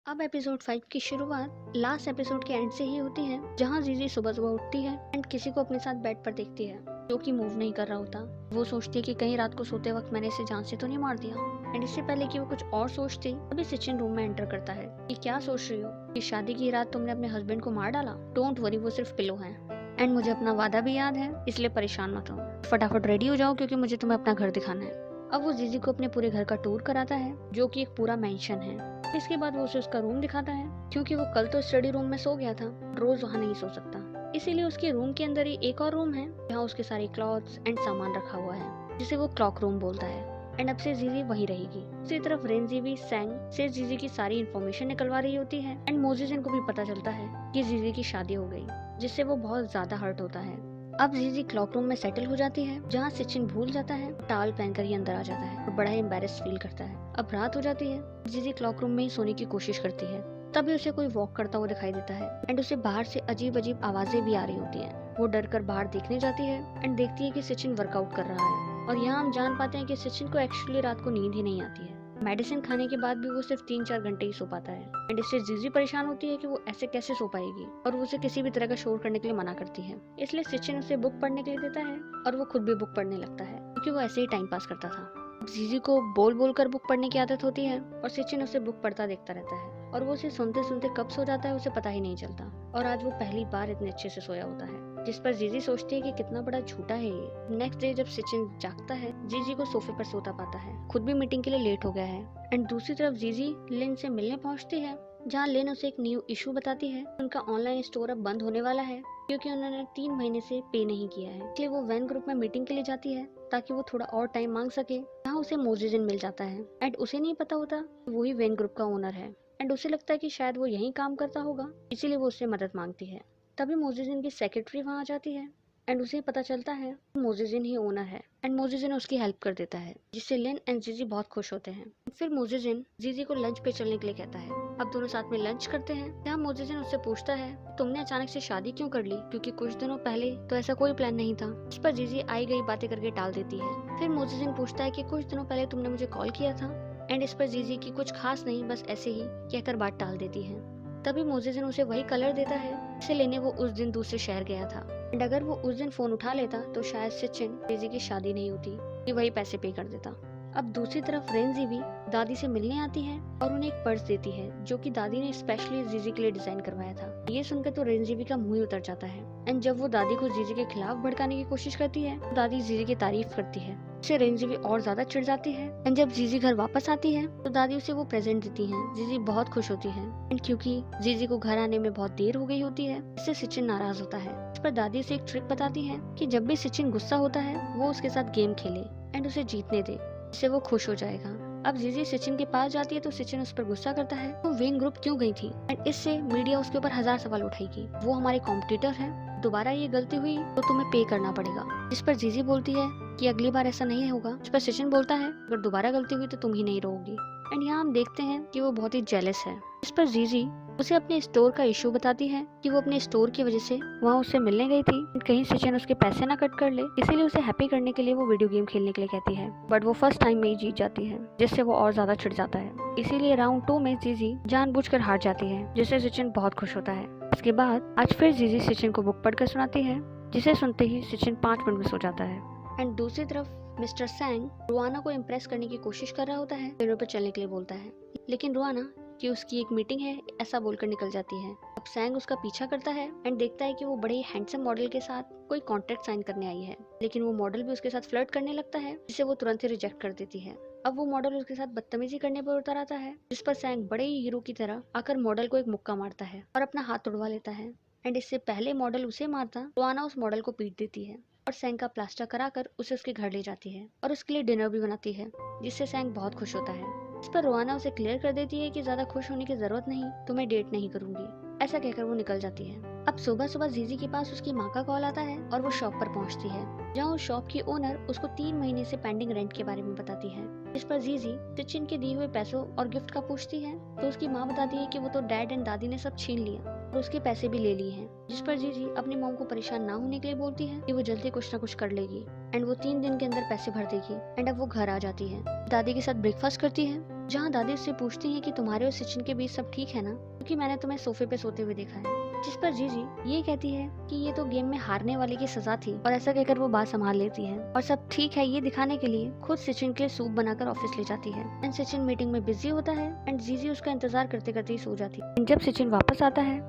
अब एपिसोड 5 की शुरुआत लास्ट एपिसोड के एंड से ही होती है, जहाँ जीजी सुबह सुबह उठती है एंड किसी को अपने साथ बेड पर देखती है जो कि मूव नहीं कर रहा होता। वो सोचती है कि कहीं रात को सोते वक्त मैंने इसे जान से तो नहीं मार दिया। एंड इससे पहले कि वो कुछ और सोचती, तभी सचिन रूम में एंटर करता है कि क्या सोच रही हो कि शादी की रात तुमने अपने हस्बैंड को मार डाला। डोंट वरी, वो सिर्फ पिलो है एंड मुझे अपना वादा भी याद है, इसलिए परेशान मत हो। फटाफट रेडी हो जाओ क्योंकि मुझे तुम्हें अपना घर दिखाना है। अब वो जीजी को अपने पूरे घर का टूर कराता है जो कि एक पूरा मेंशन है। इसके बाद वो उसे उसका रूम दिखाता है क्योंकि वो कल तो स्टडी रूम में सो गया था, रोज वहाँ नहीं सो सकता, इसीलिए उसके रूम के अंदर ही एक और रूम है जहाँ उसके सारे क्लॉथ्स एंड सामान रखा हुआ है जिसे वो क्लॉक रूम बोलता है। एंड अब से जीजी वहीं रहेगी। दूसरी तरफ रेंजी भी सैंग से जीजी की सारी इन्फॉर्मेशन निकलवा रही होती है एंड मोजिसन को भी पता चलता है कि जीजी की शादी हो गई, जिससे वो बहुत ज्यादा हर्ट होता है। अब जीजी क्लॉक रूम में सेटल हो जाती है जहाँ सचिन भूल जाता है, टावल पहनकर ही अंदर आ जाता है और बड़ा ही एम्बैरेस फील करता है। अब रात हो जाती है, जीजी क्लॉक रूम में ही सोने की कोशिश करती है, तभी उसे कोई वॉक करता हुआ दिखाई देता है एंड उसे बाहर से अजीब अजीब आवाजें भी आ रही होती हैं। वो डर कर बाहर देखने जाती है एंड देखती है कि सचिन वर्कआउट कर रहा है और यहाँ हम जान पाते हैं कि सचिन को एक्चुअली रात को नींद ही नहीं आती है, मेडिसिन खाने के बाद भी वो सिर्फ 3-4 घंटे ही सो पाता है। एंड इससे जीजी परेशान होती है कि वो ऐसे कैसे सो पाएगी और वो उसे किसी भी तरह का शोर करने के लिए मना करती है। इसलिए सचिन उसे बुक पढ़ने के लिए देता है और वो खुद भी बुक पढ़ने लगता है क्योंकि वो ऐसे ही टाइम पास करता था। जीजी को बोल बोल कर बुक पढ़ने की आदत होती है और सचिन उसे बुक पढ़ता देखता रहता है और वो उसे सुनते सुनते कब सो जाता है उसे पता ही नहीं चलता। और आज वो पहली बार इतने अच्छे से सोया होता है, जिस पर जीजी सोचती है कि कितना बड़ा झूठा है ये। नेक्स्ट डे जब सचिन जागता है, जीजी को सोफे पर सोता पाता है, खुद भी मीटिंग के लिए लेट हो गया है। एंड दूसरी तरफ जीजी लिन से मिलने पहुंचती है, जहाँ लिन उसे एक न्यू इशू बताती है। उनका ऑनलाइन स्टोर अब बंद होने वाला है क्योंकि उन्होंने 3 महीने से पे नहीं किया है। इसलिए वो वैन ग्रुप में मीटिंग के लिए जाती है ताकि वो थोड़ा और टाइम मांग सके। जहाँ उसे मोजिजिन मिल जाता है एंड उसे नहीं पता होता वो ही वैन ग्रुप का ओनर है एंड उसे लगता है कि शायद वो यहीं काम करता होगा, इसीलिए वो उससे मदद मांगती है। तभी मोजिजिन की सेक्रेटरी वहाँ आ जाती है एंड उसे पता चलता है मोजिजिन ही ओनर है एंड मोजिजिन उसकी हेल्प कर देता है, जिससे लिन एंड जीजी बहुत खुश होते हैं। फिर मोजिजिन जीजी को लंच पे चलने के लिए कहता है। अब दोनों साथ में लंच करते हैं, जहाँ मोजिजिन उससे पूछता है तुमने अचानक से शादी क्यों कर ली, क्योंकि कुछ दिनों पहले तो ऐसा कोई प्लान नहीं था। इस पर जीजी आई गई बातें करके टाल देती है। फिर मोजिजिन पूछता है कि कुछ दिनों पहले तुमने मुझे कॉल किया था एंड इस पर जीजी की कुछ खास नहीं, बस ऐसे ही कहकर बात टाल देती है। तभी मोजिजिन उसे वही कलर देता है जिसे लेने वो उस दिन दूसरे शहर गया था एंड अगर वो उस दिन फोन उठा लेता तो शायद सचिन जीजी की शादी नहीं होती, कि वही पैसे पे कर देता। अब दूसरी तरफ रेंजी भी दादी से मिलने आती है और उन्हें एक पर्स देती है जो कि दादी ने स्पेशली जीजी के लिए डिजाइन करवाया था। ये सुनकर तो रेंजी का मुंह ही उतर जाता है एंड जब वो दादी को जीजी के खिलाफ भड़काने की कोशिश करती है तो दादी जीजी की तारीफ करती है, इससे रेंजी भी और ज्यादा चिढ़ जाती है। एंड जब जीजी घर वापस आती है तो दादी उसे वो प्रेजेंट देती है। जीजी बहुत खुश होती है एंड क्योंकि जीजी को घर आने में बहुत देर हो गई होती है, इससे सचिन नाराज होता है। इस पर दादी उसे एक ट्रिक बताती है कि जब भी सचिन गुस्सा होता है वो उसके साथ गेम खेले एंड उसे जीतने दे, इससे वो खुश हो जाएगा। अब जीजी सचिन के पास जाती है तो सचिन उस पर गुस्सा करता है वो वेन ग्रुप क्यों गई थी एंड इससे मीडिया उसके ऊपर 1000 सवाल उठाएगी। वो हमारे कॉम्पिटिटर है, दोबारा ये गलती हुई तो तुम्हें पे करना पड़ेगा। जिस पर जीजी बोलती है कि अगली बार ऐसा नहीं होगा। इस पर सचिन बोलता है अगर दोबारा गलती हुई तो तुम ही नहीं रहोगी। एंड यहाँ हम देखते हैं कि वो बहुत ही जेलस है। इस पर जीजी उसे अपने स्टोर का इशू बताती है कि वो अपने स्टोर की वजह से वहाँ उससे मिलने गई थी, कहीं सचिन उसके पैसे ना कट कर ले, इसीलिए उसे हैप्पी करने के लिए वो वीडियो गेम खेलने के लिए कहती है। बट वो फर्स्ट टाइम में ही जीत जाती है, जिससे वो और ज्यादा चिढ़ जाता है। इसीलिए राउंड 2 में जीजी जानबूझकर हार जाती है, जिससे सचिन बहुत खुश होता है। इसके बाद आज फिर जीजी सचिन को बुक पढ़कर सुनाती है, जिसे सुनते ही सचिन 5 मिनट में सो जाता है। एंड दूसरी तरफ मिस्टर सैंग रुआना को इम्प्रेस करने की कोशिश कर रहा होता है, पेड़ों पर चलने के लिए बोलता है, लेकिन रुआना कि उसकी एक मीटिंग है ऐसा बोलकर निकल जाती है। अब सैंग उसका पीछा करता है एंड देखता है कि वो बड़े ही हैंडसम मॉडल के साथ कोई कॉन्ट्रैक्ट साइन करने आई है, लेकिन वो मॉडल भी उसके साथ फ्लर्ट करने लगता है, जिसे वो तुरंत ही रिजेक्ट कर देती है। अब वो मॉडल उसके साथ बदतमीजी करने पर उतर आता है, जिस पर सैंग बड़े ही हीरो की तरह आकर मॉडल को एक मुक्का मारता है और अपना हाथ तोड़वा लेता है। एंड इससे पहले मॉडल उसे मारता, रुआना उस मॉडल को पीट देती है और सैंग का प्लास्टर कराकर उसे उसके घर ले जाती है और उसके लिए डिनर भी बनाती है, जिससे सैंग बहुत खुश होता है। इस पर रुआना उसे क्लियर कर देती है कि ज्यादा खुश होने की जरूरत नहीं, तो मैं डेट नहीं करूंगी। ऐसा कहकर वो निकल जाती है। अब सुबह सुबह जीजी के पास उसकी माँ का कॉल आता है और वो शॉप पर पहुंचती है, जहाँ उस शॉप की ओनर उसको 3 महीने से पेंडिंग रेंट के बारे में बताती है। इस पर जीजी सचिन के दिए हुए पैसों और गिफ्ट का पूछती है तो उसकी माँ बताती है कि वो तो डैड एंड दादी ने सब छीन लिया और उसके पैसे भी ले लिए हैं। जिस पर जीजी अपनी मॉम को परेशान ना होने के लिए बोलती है कि वो जल्दी कुछ ना कुछ कर लेगी एंड वो 3 दिन के अंदर पैसे भर देगी। एंड अब वो घर आ जाती है, दादी के साथ ब्रेकफास्ट करती है, जहाँ दादी उससे पूछती है कि तुम्हारे और सचिन के बीच सब ठीक है ना, क्योंकि मैंने तुम्हें सोफे पे सोते हुए देखा है। जिस पर जीजी ये कहती है कि ये तो गेम में हारने वाले की सजा थी और ऐसा कहकर वो बात संभाल लेती है और सब ठीक है ये दिखाने के लिए खुद सचिन के लिए सूप बनाकर ऑफिस ले जाती है। एंड सचिन मीटिंग में बिजी होता है एंड जीजी उसका इंतजार करते करते ही सो जाती है। जब सचिन वापस आता है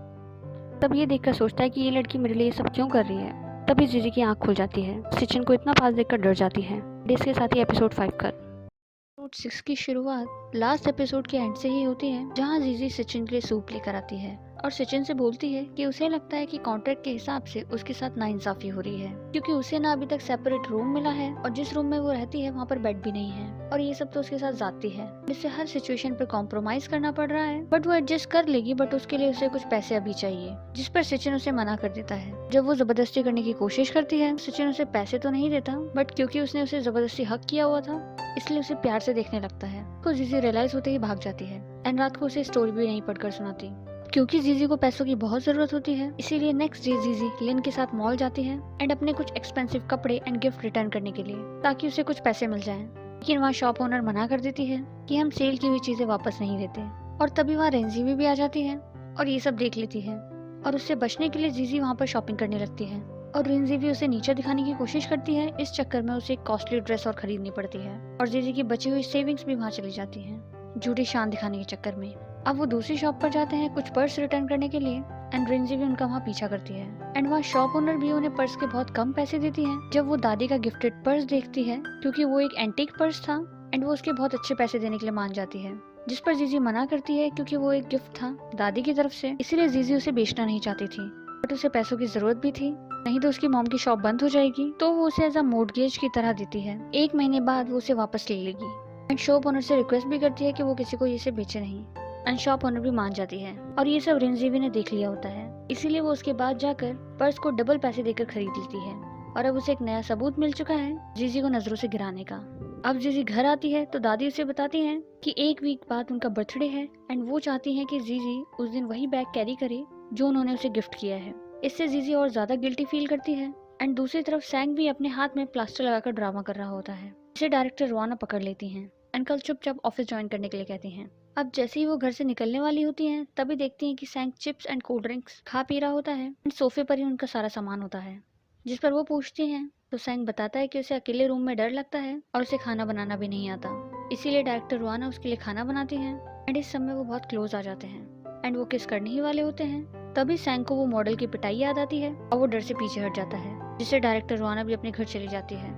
तब ये देखकर सोचता है कि ये लड़की मेरे लिए सब क्यों कर रही है। तभी जीजी की आंख खुल जाती है, सचिन को इतना पास देखकर डर जाती है। इसके साथ ही एपिसोड 5 कर एपिसोड 6 की शुरुआत लास्ट एपिसोड के एंड से ही होती है, जहाँ जीजी सचिन के लिए सूप लेकर आती है और सचिन से बोलती है कि उसे लगता है कि कॉन्ट्रैक्ट के हिसाब से उसके साथ नाइंसाफी हो रही है, क्योंकि उसे ना अभी तक सेपरेट रूम मिला है और जिस रूम में वो रहती है वहाँ पर बेड भी नहीं है और ये सब तो उसके साथ जाती है, जिससे हर सिचुएशन पर कॉम्प्रोमाइज करना पड़ रहा है। बट वो एडजस्ट कर लेगी, बट उसके लिए उसे कुछ पैसे अभी चाहिए, जिस पर सचिन उसे मना कर देता है। जब वो जबरदस्ती करने की कोशिश करती है, सचिन उसे पैसे तो नहीं देता, बट क्योंकि उसने उसे जबरदस्ती हक किया हुआ था इसलिए उसे प्यार से देखने लगता है। तो जीजी रियलाइज होते ही भाग जाती है एंड रात को उसे स्टोरी भी नहीं पढ़कर सुनाती। क्योंकि जीजी को पैसों की बहुत जरूरत होती है, इसीलिए नेक्स्ट डे जीजी लिन के साथ मॉल जाती है एंड अपने कुछ एक्सपेंसिव कपड़े एंड गिफ्ट रिटर्न करने के लिए, ताकि उसे कुछ पैसे मिल जाएं। लेकिन वहाँ शॉप ओनर मना कर देती है कि हम सेल की हुई चीजें वापस नहीं देते। और तभी वहाँ रेंजीवी भी आ जाती है और ये सब देख लेती है और उससे बचने के लिए जीजी वहाँ पर शॉपिंग करने लगती है और रेंजीवी उसे नीचे दिखाने की कोशिश करती है। इस चक्कर में उसे एक कॉस्टली ड्रेस और खरीदनी पड़ती है और जीजी की बची हुई सेविंग्स भी वहाँ चली जाती हैं झूठी शान दिखाने के चक्कर में। अब वो दूसरी शॉप पर जाते हैं कुछ पर्स रिटर्न करने के लिए एंड रेंजीवी उनका वहाँ पीछा करती है एंड वहाँ शॉप ओनर भी उन्हें पर्स के बहुत कम पैसे देती है। जब वो दादी का गिफ्टेड पर्स देखती है क्योंकि वो एक एंटीक पर्स था एंड वो उसके बहुत अच्छे पैसे देने के लिए मान जाती है, जिस पर जीजी मना करती है क्योंकि वो एक गिफ्ट था दादी की तरफ से, इसीलिए जीजी उसे बेचना नहीं चाहती थी। बट उसे पैसों की जरूरत भी थी, नहीं तो उसकी मॉम की शॉप बंद हो जाएगी, तो वो उसे एज अ मोर्टगेज की तरह देती है। 1 महीने बाद वो उसे वापस ले लेगी एंड शॉप ओनर से रिक्वेस्ट भी करती है कि वो किसी को इसे बेचे नहीं एंड शॉप ओनर भी मान जाती है। और ये सब रेंजीवी ने देख लिया होता है, इसीलिए वो उसके बाद जाकर पर्स को डबल पैसे देकर खरीद लेती है और अब उसे एक नया सबूत मिल चुका है जीजी को नजरों से गिराने का। अब जीजी घर आती है तो दादी उसे बताती हैं कि 1 वीक बाद उनका बर्थडे है एंड वो चाहती हैं कि जीजी उस दिन वही बैग कैरी करे जो उन्होंने उसे गिफ्ट किया है। इससे जीजी और ज्यादा गिल्टी फील करती है एंड दूसरी तरफ सैंग भी अपने हाथ में प्लास्टर लगाकर ड्रामा कर रहा होता है। इसे डायरेक्टर रोआना पकड़ लेती हैं एंड कल चुपचाप ऑफिस ज्वाइन करने के लिए कहती हैं। अब जैसे ही वो घर से निकलने वाली होती हैं तभी देखती हैं कि सैंग चिप्स एंड कोल्ड ड्रिंक्स खा पी रहा होता है एंड सोफे पर ही उनका सारा सामान होता है। जिस पर वो पूछती हैं तो सैंग बताता है कि उसे अकेले रूम में डर लगता है और उसे खाना बनाना भी नहीं आता, इसीलिए डायरेक्टर रोआना उसके लिए खाना बनाती है एंड इस समय वो बहुत क्लोज आ जाते हैं एंड वो किस करने ही वाले होते हैं। तभी सैंग को वो मॉडल की पिटाई याद आती है और वो डर से पीछे हट जाता है, जिससे डायरेक्टर रोआना भी अपने घर चली जाती है।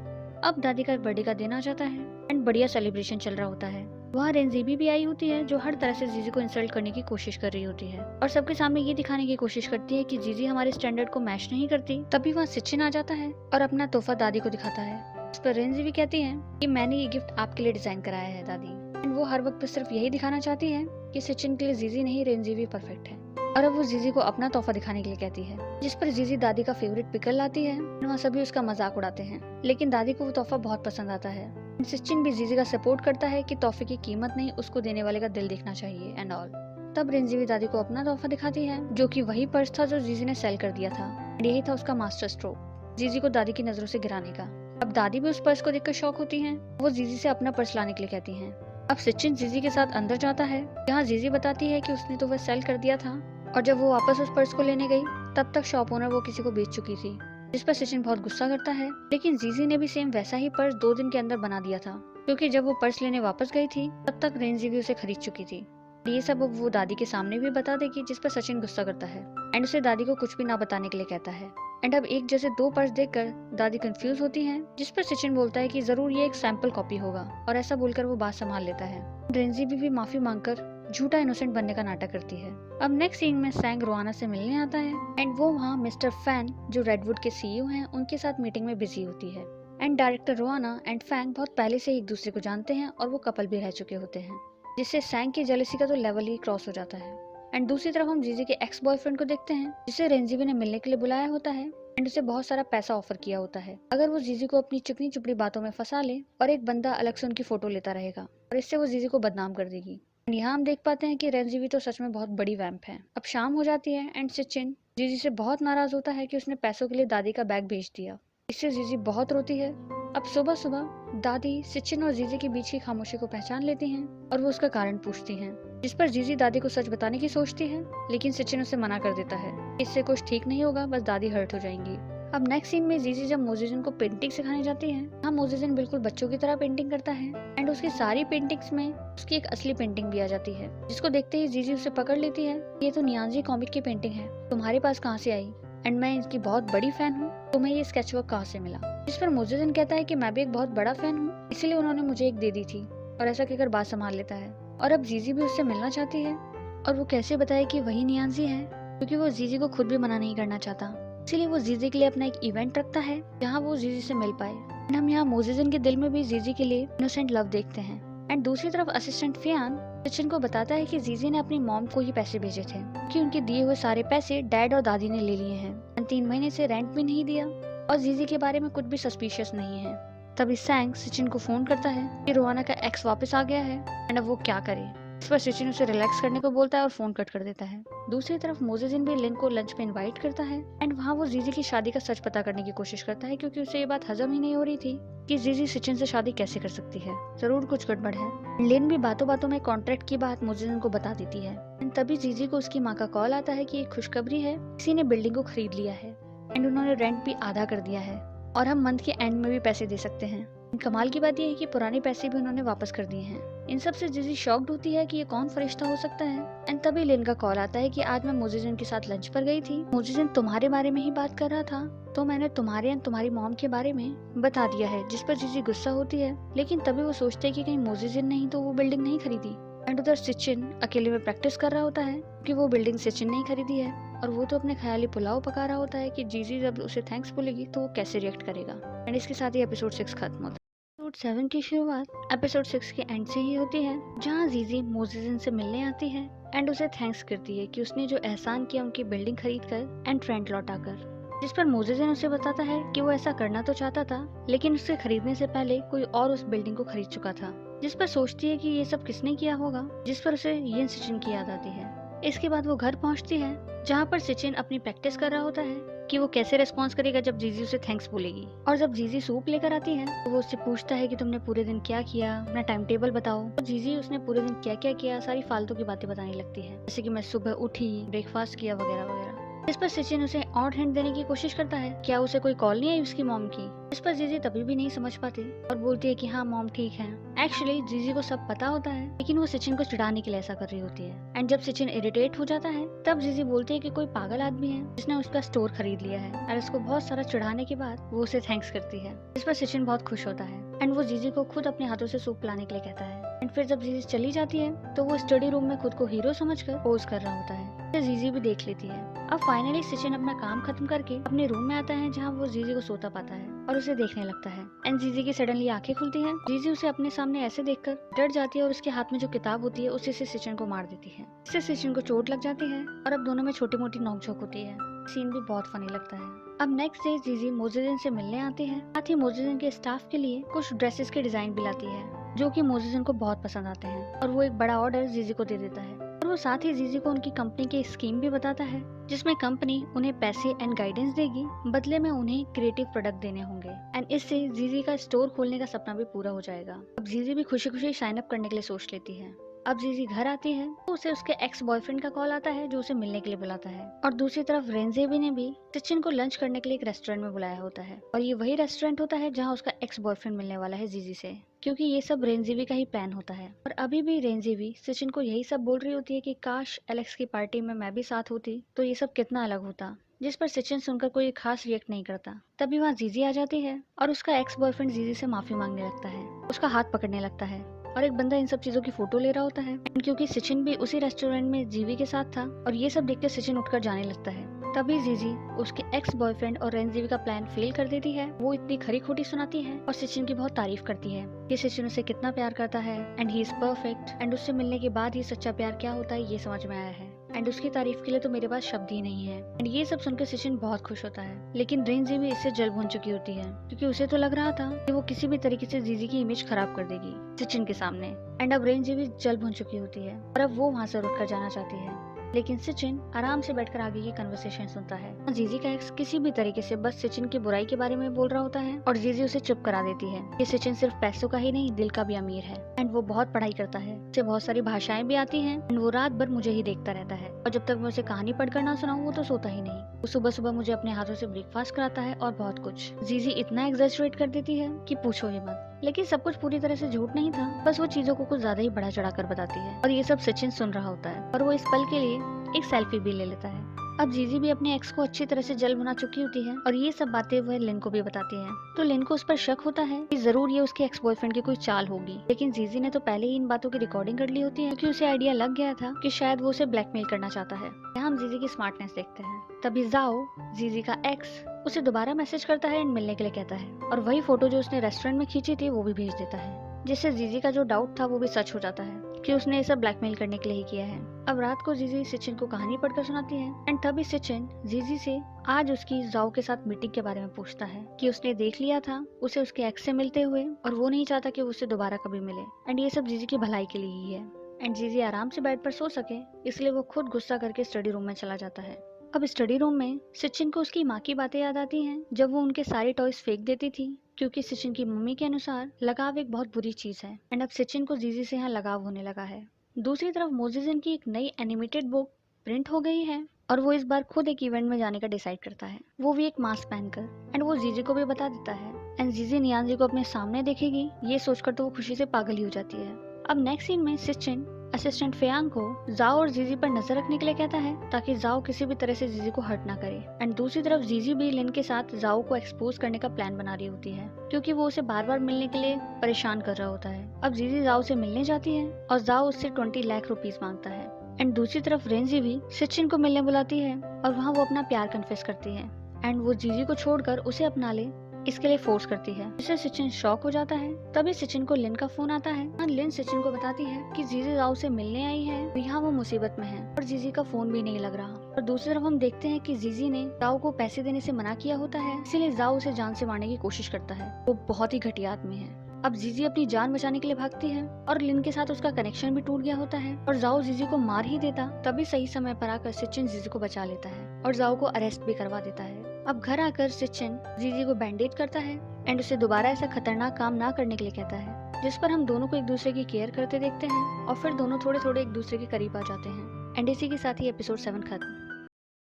अब दादी का बर्थडे का दिन आ जाता है एंड बढ़िया सेलिब्रेशन चल रहा होता है। वहाँ रेंजीबी भी आई होती है जो हर तरह से जीजी को इंसल्ट करने की कोशिश कर रही होती है और सबके सामने ये दिखाने की कोशिश करती है कि जीजी हमारे स्टैंडर्ड को मैच नहीं करती। तभी वहाँ सचिन आ जाता है और अपना तोहफा दादी को दिखाता है। इस पर रेंजीबी कहती है कि मैंने ये गिफ्ट आपके लिए डिजाइन कराया है दादी, एंड वो हर वक्त सिर्फ यही दिखाना चाहती है कि सचिन के लिए जीजी नहीं रेंजीबी परफेक्ट है। और अब वो जीजी को अपना तोहफा दिखाने के लिए कहती है, जिस पर जीजी दादी का फेवरेट पिकल लाती है। वहाँ सभी उसका मजाक उड़ाते हैं, लेकिन दादी को वो तोहफा बहुत पसंद आता है। सचिन भी जीजी का सपोर्ट करता है कि तोहफे की कीमत नहीं, उसको देने वाले का दिल देखना चाहिए एंड ऑल। तब रेंजीवी दादी को अपना तोहफा दिखाती है जो कि वही पर्स था जो जीजी ने सेल कर दिया था। यही था उसका मास्टर स्ट्रोक, जीजी को दादी की नजरों से गिराने का। अब दादी भी उस पर्स को देखकर शॉक होती हैं। वो जीजी से अपना पर्स लाने के लिए कहती हैं। अब सचिन जीजी के साथ अंदर जाता है, जहाँ जीजी बताती है कि उसने तो वह सेल कर दिया था और जब वो वापस उस पर्स को लेने गई तब तक शॉप ओनर वो किसी को बेच चुकी थी, जिस पर सचिन बहुत गुस्सा करता है। लेकिन जीजी ने भी सेम वैसा ही पर्स 2 दिन के अंदर बना दिया था, क्योंकि जब वो पर्स लेने वापस गई थी तब तक रेंजीवी उसे खरीद चुकी थी। ये सब अब वो दादी के सामने भी बता देगी, जिस पर सचिन गुस्सा करता है एंड उसे दादी को कुछ भी ना बताने के लिए कहता है। एंड अब एक जैसे 2 पर्स देखकर दादी कंफ्यूज होती हैं, जिस पर सचिन बोलता है कि जरूर ये एक सैंपल कॉपी होगा और ऐसा बोलकर वो बात संभाल लेता है। रेंजीवी भी माफी मांगकर झूठा इनोसेंट बनने का नाटक करती है। अब नेक्स्ट सीन में सैंग रोआना से मिलने आता है एंड वो वहाँ मिस्टर फैन जो रेडवुड के सीईओ हैं उनके साथ मीटिंग में बिजी होती है। एंड डायरेक्टर रोआना एंड फैंग बहुत पहले से एक दूसरे को जानते हैं और वो कपल भी रह चुके होते हैं, जिससे सैंग की जेलसी का तो लेवल ही क्रॉस हो जाता है। एंड दूसरी तरफ हम जीजी के एक्स बॉयफ्रेंड को देखते हैं, जिसे रेंजीवी ने मिलने के लिए बुलाया होता है एंड उसे बहुत सारा पैसा ऑफर किया होता है अगर वो जीजी को अपनी चिकनी चुपड़ी बातों में फंसा ले और एक बंदा अलग से उनकी फोटो लेता रहेगा और इससे वो जीजी को बदनाम कर देगी। यहाँ हम देख पाते हैं कि रेंजीवी तो सच में बहुत बड़ी वैम्प है। अब शाम हो जाती है एंड सचिन जीजी से बहुत नाराज होता है कि उसने पैसों के लिए दादी का बैग भेज दिया। इससे जीजी बहुत रोती है। अब सुबह सुबह दादी सचिन और जीजी के बीच की खामोशी को पहचान लेती हैं और वो उसका कारण पूछती हैं, जिस पर जीजी दादी को सच बताने की सोचती है, लेकिन सचिन उसे मना कर देता है। इससे कुछ ठीक नहीं होगा, बस दादी हर्ट हो जाएंगी। अब नेक्स्ट सीन में जीजी जब मोजेजन को पेंटिंग सिखाने जाती है, यहाँ मोजेजन बिल्कुल बच्चों की तरह पेंटिंग करता है एंड उसकी सारी पेंटिंग्स में उसकी एक असली पेंटिंग भी आ जाती है, जिसको देखते ही जीजी उसे पकड़ लेती है। ये तो नियांजी कॉमिक की पेंटिंग है, तुम्हारे पास कहाँ से आई? एंड मैं इसकी बहुत बड़ी फैन हूँ, तुम्हें ये स्केचवर्क कहाँ से मिला? जिस पर मोजेजन कहता है कि मैं भी एक बहुत बड़ा फैन हूँ, इसलिए उन्होंने मुझे एक दे दी थी, और ऐसा कहकर बात संभाल लेता है। और अब जीजी भी उससे मिलना चाहती है और वो कैसे बताए कि वही नियांजी है, क्योंकि वो जीजी को खुद भी मना नहीं करना चाहता। इसीलिए वो जीजी के लिए अपना एक इवेंट रखता है जहाँ वो जीजी से मिल पाए। एंड हम यहाँ मोजेजन के दिल में भी जीजी के लिए इनोसेंट लव देखते हैं। एंड दूसरी तरफ असिस्टेंट फियान सचिन को बताता है कि जीजी ने अपनी मॉम को ही पैसे भेजे थे, कि उनके दिए हुए सारे पैसे डैड और दादी ने ले लिए हैं एंड 3 महीने से रेंट भी नहीं दिया और जीजी के बारे में कुछ भी सस्पिशियस नहीं है। तभी सैंग सचिन को फोन करता है कि रोआना का एक्स वापस आ गया है एंड अब वो क्या करे। इस पर सचिन उसे रिलैक्स करने को बोलता है और फोन कट कर देता है। दूसरी तरफ मोजेजिन भी लिन को लंच पे इनवाइट करता है एंड वहाँ वो जीजी की शादी का सच पता करने की कोशिश करता है, क्योंकि उसे ये बात हजम ही नहीं हो रही थी कि जीजी सचिन से शादी कैसे कर सकती है। जरूर कुछ गड़बड़ है। लिन भी बातों बातों में कॉन्ट्रैक्ट की बात मोजेजिन को बता देती है एंड तभी जीजी को उसकी माँ का कॉल आता है कि एक खुशखबरी है, किसी ने बिल्डिंग को खरीद लिया है एंड उन्होंने रेंट भी आधा कर दिया है और हम मंथ के एंड में भी पैसे दे सकते हैं। कमाल की बात यह है कि पुराने पैसे भी उन्होंने वापस कर दिए हैं। इन सब से जीजी शॉक्ड होती है कि ये कौन फरिश्ता हो सकता है एंड तभी लिन का कॉल आता है कि आज मैं मोजेजिन के साथ लंच पर गई थी, मोजेजिन तुम्हारे बारे में ही बात कर रहा था, तो मैंने तुम्हारे एंड तुम्हारी मॉम के बारे में बता दिया है। जिस पर जीजी गुस्सा होती है, लेकिन तभी वो सोचते है कि कहीं मोजेजिन नहीं तो वो बिल्डिंग नहीं खरीदी। एंड उधर सचिन अकेले में प्रैक्टिस कर रहा होता है कि वो बिल्डिंग सचिन नहीं खरीदी है और वो तो अपने ख्याली पुलाव पका रहा होता है कि जीजी जब उसे थैंक्स बोलेगी तो वो कैसे रिएक्ट करेगा। एंड इसके साथ ही एपिसोड 6 खत्म होता है। एपिसोड 7 की शुरुआत एपिसोड 6 के एंड से ही होती है, जहाँ जीजी मोजेजिन से मिलने आती है एंड उसे थैंक्स करती है कि उसने जो एहसान किया उनकी बिल्डिंग खरीद कर एंड रेंट लौटाकर। जिस पर मोजेजिन उसे बताता है कि वो ऐसा करना तो चाहता था, लेकिन उससे खरीदने से पहले कोई और उस बिल्डिंग को खरीद चुका था। जिस पर सोचती है कि ये सब किसने किया होगा, जिस पर उसे यिन सचिन की याद आती है। इसके बाद वो घर पहुंचती है, जहाँ पर सचिन अपनी प्रैक्टिस कर रहा होता है कि वो कैसे रिस्पॉन्स करेगा जब जीजी उसे थैंक्स बोलेगी। और जब जीजी सूप लेकर आती है तो वो उससे पूछता है कि तुमने पूरे दिन क्या किया, अपना टाइम टेबल बताओ। तो जीजी उसने पूरे दिन क्या क्या किया सारी फालतू की बातें बताने लगती है, जैसे कि मैं सुबह उठी, ब्रेकफास्ट किया वगैरह वगैरह। इस पर सचिन उसे और हिंट देने की कोशिश करता है, क्या उसे कोई कॉल नहीं आई उसकी मॉम की। इस पर जीजी तभी भी नहीं समझ पाती और बोलती है कि हाँ मॉम ठीक है। एक्चुअली जीजी को सब पता होता है, लेकिन वो सचिन को चिढ़ाने के लिए ऐसा कर रही होती है। एंड जब सचिन इरिटेट हो जाता है तब जीजी बोलती है कि कोई पागल आदमी है जिसने उसका स्टोर खरीद लिया है, और उसको बहुत सारा चिढ़ाने के बाद वो उसे थैंक्स करती है। इस पर सचिन बहुत खुश होता है एंड वो जीजी को खुद अपने हाथों से सूप पिलाने के लिए कहता है। एंड फिर जब जीजी चली जाती है तो वो स्टडी रूम में खुद को हीरो समझकर पोज कर रहा होता है। तो जीजी भी देख लेती है। अब फाइनली सचिन अपना काम खत्म करके अपने रूम में आता है, जहाँ वो जीजी को सोता पाता है और उसे देखने लगता है। एंड जीजी की सडनली आंखें खुलती हैं। जीजी उसे अपने सामने ऐसे देखकर डर जाती है और उसके हाथ में जो किताब होती है उसी से सचिन को मार देती है। इससे सचिन को चोट लग जाती है और अब दोनों में छोटी मोटी नोकझोंक होती है। सीन भी बहुत फनी लगता है। अब नेक्स्ट डे जीजी मोजेजिन से मिलने आती है, साथ ही मोजेजिन के स्टाफ के लिए कुछ ड्रेसेस के डिजाइन भी लाती है जो कि मोजेजिन को बहुत पसंद आते हैं, और वो एक बड़ा ऑर्डर जीजी को दे देता है। और वो साथ ही जीजी को उनकी कंपनी की स्कीम भी बताता है, जिसमें कंपनी उन्हें पैसे एंड गाइडेंस देगी, बदले में उन्हें क्रिएटिव प्रोडक्ट देने होंगे। एंड इससे जीजी का स्टोर खोलने का सपना भी पूरा हो जाएगा। अब जीजी भी खुशी खुशी साइन अप करने के लिए सोच लेती है। अब जीजी घर आती है तो उसे उसके एक्स बॉयफ्रेंड का कॉल आता है जो उसे मिलने के लिए बुलाता है। और दूसरी तरफ रेंजेबी ने भी सचिन को लंच करने के लिए एक रेस्टोरेंट में बुलाया होता है, और ये वही रेस्टोरेंट होता है जहाँ उसका एक्स बॉयफ्रेंड मिलने वाला है जीजी से, क्योंकि ये सब रेंजेबी का ही प्लान होता है। और अभी भी रेंजेबी सचिन को यही सब बोल रही होती है कि काश एलेक्स की पार्टी में मैं भी साथ होती तो ये सब कितना अलग होता, जिस पर सचिन सुनकर कोई खास रिएक्ट नहीं करता। तभी वहाँ जीजी आ जाती है और उसका एक्स बॉयफ्रेंड जीजी से माफी मांगने लगता है, उसका हाथ पकड़ने लगता है, और एक बंदा इन सब चीजों की फोटो ले रहा होता है। क्योंकि सचिन भी उसी रेस्टोरेंट में जीवी के साथ था, और ये सब देखकर सचिन उठकर जाने लगता है। तभी जीजी उसके एक्स बॉयफ्रेंड और रेंजीवी का प्लान फेल कर देती है। वो इतनी खरी खोटी सुनाती है और सचिन की बहुत तारीफ करती है कि सचिन उसे कितना प्यार करता है and he is perfect, and उससे मिलने के बाद ही सच्चा प्यार क्या होता है ये समझ में आया है, एंड उसकी तारीफ के लिए तो मेरे पास शब्द ही नहीं है। एंड ये सब सुनकर सचिन बहुत खुश होता है, लेकिन रेंजीवी इससे जल भून चुकी होती है, क्योंकि उसे तो लग रहा था कि वो किसी भी तरीके से जीजी की इमेज खराब कर देगी सचिन के सामने। एंड अब रेंजीवी जल भून चुकी होती है और अब वो वहाँ से रुककर जाना चाहती है, लेकिन सचिन आराम से बैठकर आगे की कन्वर्सेशन सुनता है। जीजी का एक्स किसी भी तरीके से बस सचिन की बुराई के बारे में बोल रहा होता है, और जीजी उसे चुप करा देती है कि सचिन सिर्फ पैसों का ही नहीं दिल का भी अमीर है, एंड वो बहुत पढ़ाई करता है, उसे बहुत सारी भाषाएं भी आती हैं, एंड वो रात भर मुझे ही देखता रहता है, और जब तक मैं उसे कहानी पढ़कर ना सुनाऊं वो तो सोता ही नहीं। वो सुबह सुबह मुझे अपने हाथों से ब्रेकफास्ट कराता है और बहुत कुछ। जीजी इतना एग्जैजरेट कर देती है कि पूछो ही मत, लेकिन सब कुछ पूरी तरह से झूठ नहीं था, बस वो चीजों को कुछ ज्यादा ही बढ़ा चढ़ा कर बताती है, और ये सब सचिन सुन रहा होता है, और वो इस पल के लिए एक सेल्फी भी ले लेता है। अब जीजी भी अपने एक्स को अच्छी तरह से जल भुना चुकी होती है, और ये सब बातें वह लिन को भी बताती है। तो लिन को उस पर शक होता है कि जरूर ये उसके एक्स बॉयफ्रेंड की कोई चाल होगी, लेकिन जीजी ने तो पहले ही इन बातों की रिकॉर्डिंग कर ली होती है, क्योंकि उसे आइडिया लग गया था कि शायद वो उसे ब्लैकमेल करना चाहता है। यहाँ हम जीजी की स्मार्टनेस देखते हैं। तभी जाओ, जीजी का एक्स, उसे दोबारा मैसेज करता है एंड मिलने के लिए कहता है, और वही फोटो जो उसने रेस्टोरेंट में खींची थी वो भी भेज देता है, जिससे जीजी का जो डाउट था वो भी सच हो जाता है कि उसने ये सब ब्लैकमेल करने के लिए ही किया है। अब रात को जीजी सचिन को कहानी पढ़कर सुनाती है, एंड तभी सचिन जीजी से आज उसकी जाओ के साथ मीटिंग के बारे में पूछता है कि उसने देख लिया था उसे उसके एक्स से मिलते हुए, और वो नहीं चाहता कि वो उससे दोबारा कभी मिले, एंड ये सब जीजी की भलाई के लिए ही है। एंड जीजी आराम से बेड पर सो सके, इसलिए वो खुद गुस्सा करके स्टडी रूम में चला जाता है। अब स्टडी रूम में सचिन को उसकी माँ की बातें याद आती हैं, जब वो उनके सारे टॉयज फेंक देती थी, क्योंकि सचिन की मम्मी के अनुसार लगाव एक बहुत बुरी चीज है। एंड अब सचिन को जीजी से यहाँ लगाव होने लगा है। दूसरी तरफ मोजेजिन की एक नई एनिमेटेड बुक प्रिंट हो गई है और वो इस बार खुद एक इवेंट में जाने का डिसाइड करता है, वो भी एक मास्क पहनकर। एंड वो जीजी को भी बता देता है एंड जीजी नियांजी को अपने सामने देखेगी, ये सोचकर तो वो खुशी से पागल ही हो जाती है। अब नेक्स्ट सीन में सचिन असिस्टेंट फेयांग को जाओ और जीजी पर नजर रखने के लिए कहता है, ताकि जाओ किसी भी तरह से जीजी को हर्ट ना करे। एंड दूसरी तरफ जीजी भी लिन के साथ जाओ को एक्सपोज करने का प्लान बना रही होती है, क्योंकि वो उसे बार बार मिलने के लिए परेशान कर रहा होता है। अब जीजी जाओ से मिलने जाती है और जाओ उससे 20 लाख रुपीस मांगता है। एंड दूसरी तरफ रेंजी भी सचिन को मिलने बुलाती है और वहाँ वो अपना प्यार कन्फेस करती है एंड वो जीजी को छोड़कर उसे अपना ले इसके लिए फोर्स करती है, जिससे सचिन शॉक हो जाता है। तभी सचिन को लिन का फोन आता है और लिन सचिन को बताती है कि जीजी जाओ से मिलने आई है, यहाँ वो मुसीबत में है और जीजी का फोन भी नहीं लग रहा। और दूसरी तरफ हम देखते हैं कि जीजी ने जाओ को पैसे देने से मना किया होता है, इसीलिए जाओ उसे जान से मारने की कोशिश करता है। वो बहुत ही घटिया आदमी है। अब जीजी अपनी जान बचाने के लिए भागती है और लिन के साथ उसका कनेक्शन भी टूट गया होता है और जाओ जीजी को मार ही देता, तभी सही समय पर आकर सचिन जीजी को बचा लेता है और जाओ को अरेस्ट भी करवा देता है। अब घर आकर सचिन जीजी को बैंडेज करता है एंड उसे दोबारा ऐसा खतरनाक काम ना करने के लिए कहता है, जिस पर हम दोनों को एक दूसरे की केयर करते देखते हैं और फिर दोनों थोड़े थोड़े एक दूसरे के करीब आ जाते हैं। एंड इसी के साथ ही एपिसोड 7 खत्म।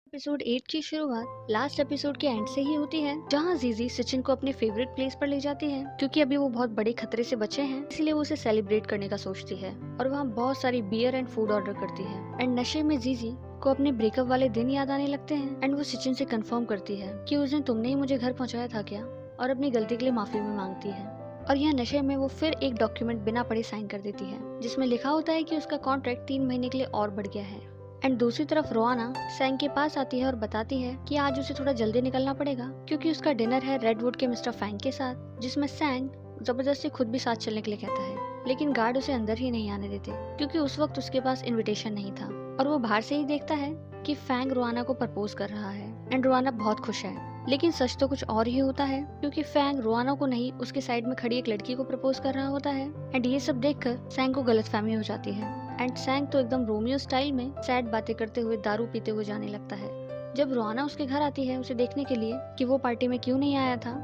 एपिसोड 8 की शुरुआत लास्ट एपिसोड के एंड से ही होती है, जहाँ जीजी सचिन को अपने फेवरेट प्लेस पर ले जाती है, क्योंकि अभी वो बहुत बड़े खतरे से बचे हैं, इसलिए वो उसे सेलिब्रेट करने का सोचती है और वहाँ बहुत सारी बियर एंड फूड ऑर्डर करती है। एंड नशे में जीजी को अपने ब्रेकअप वाले दिन याद आने लगते हैं एंड वो सचिन से कंफर्म करती है कि उस दिन तुमने ही मुझे घर पहुंचाया था क्या, और अपनी गलती के लिए माफी भी मांगती है। और यह नशे में वो फिर एक डॉक्यूमेंट बिना पढ़े साइन कर देती है, जिसमें लिखा होता है कि उसका कॉन्ट्रैक्ट 3 महीने के लिए और बढ़ गया है। एंड दूसरी तरफ रोआना सैंग के पास आती है और बताती है कि आज उसे थोड़ा जल्दी निकलना पड़ेगा, क्योंकि उसका डिनर है रेडवुड के मिस्टर फैंग के साथ, जिसमें सैंग जबरदस्ती खुद भी साथ चलने के लिए कहता है, लेकिन गार्ड उसे अंदर ही नहीं आने देते, क्योंकि उस वक्त उसके पास इनविटेशन नहीं था और वो बाहर से ही देखता है कि फैंग रोआना को प्रपोज कर रहा है। एंड रोआना बहुत खुश है, लेकिन सच तो कुछ और ही होता है, क्योंकि फैंग रोआना को नहीं उसके साइड में खड़ी एक लड़की को प्रपोज कर रहा होता है। एंड ये सब देखकर सैंग को गलतफहमी हो जाती है एंड सैंग तो एकदम रोमियो स्टाइल में सैड बातें करते हुए दारू पीते हुए जाने लगता है। जब रोआना उसके घर आती है उसे देखने के लिए कि वो पार्टी में क्यों नहीं आया था,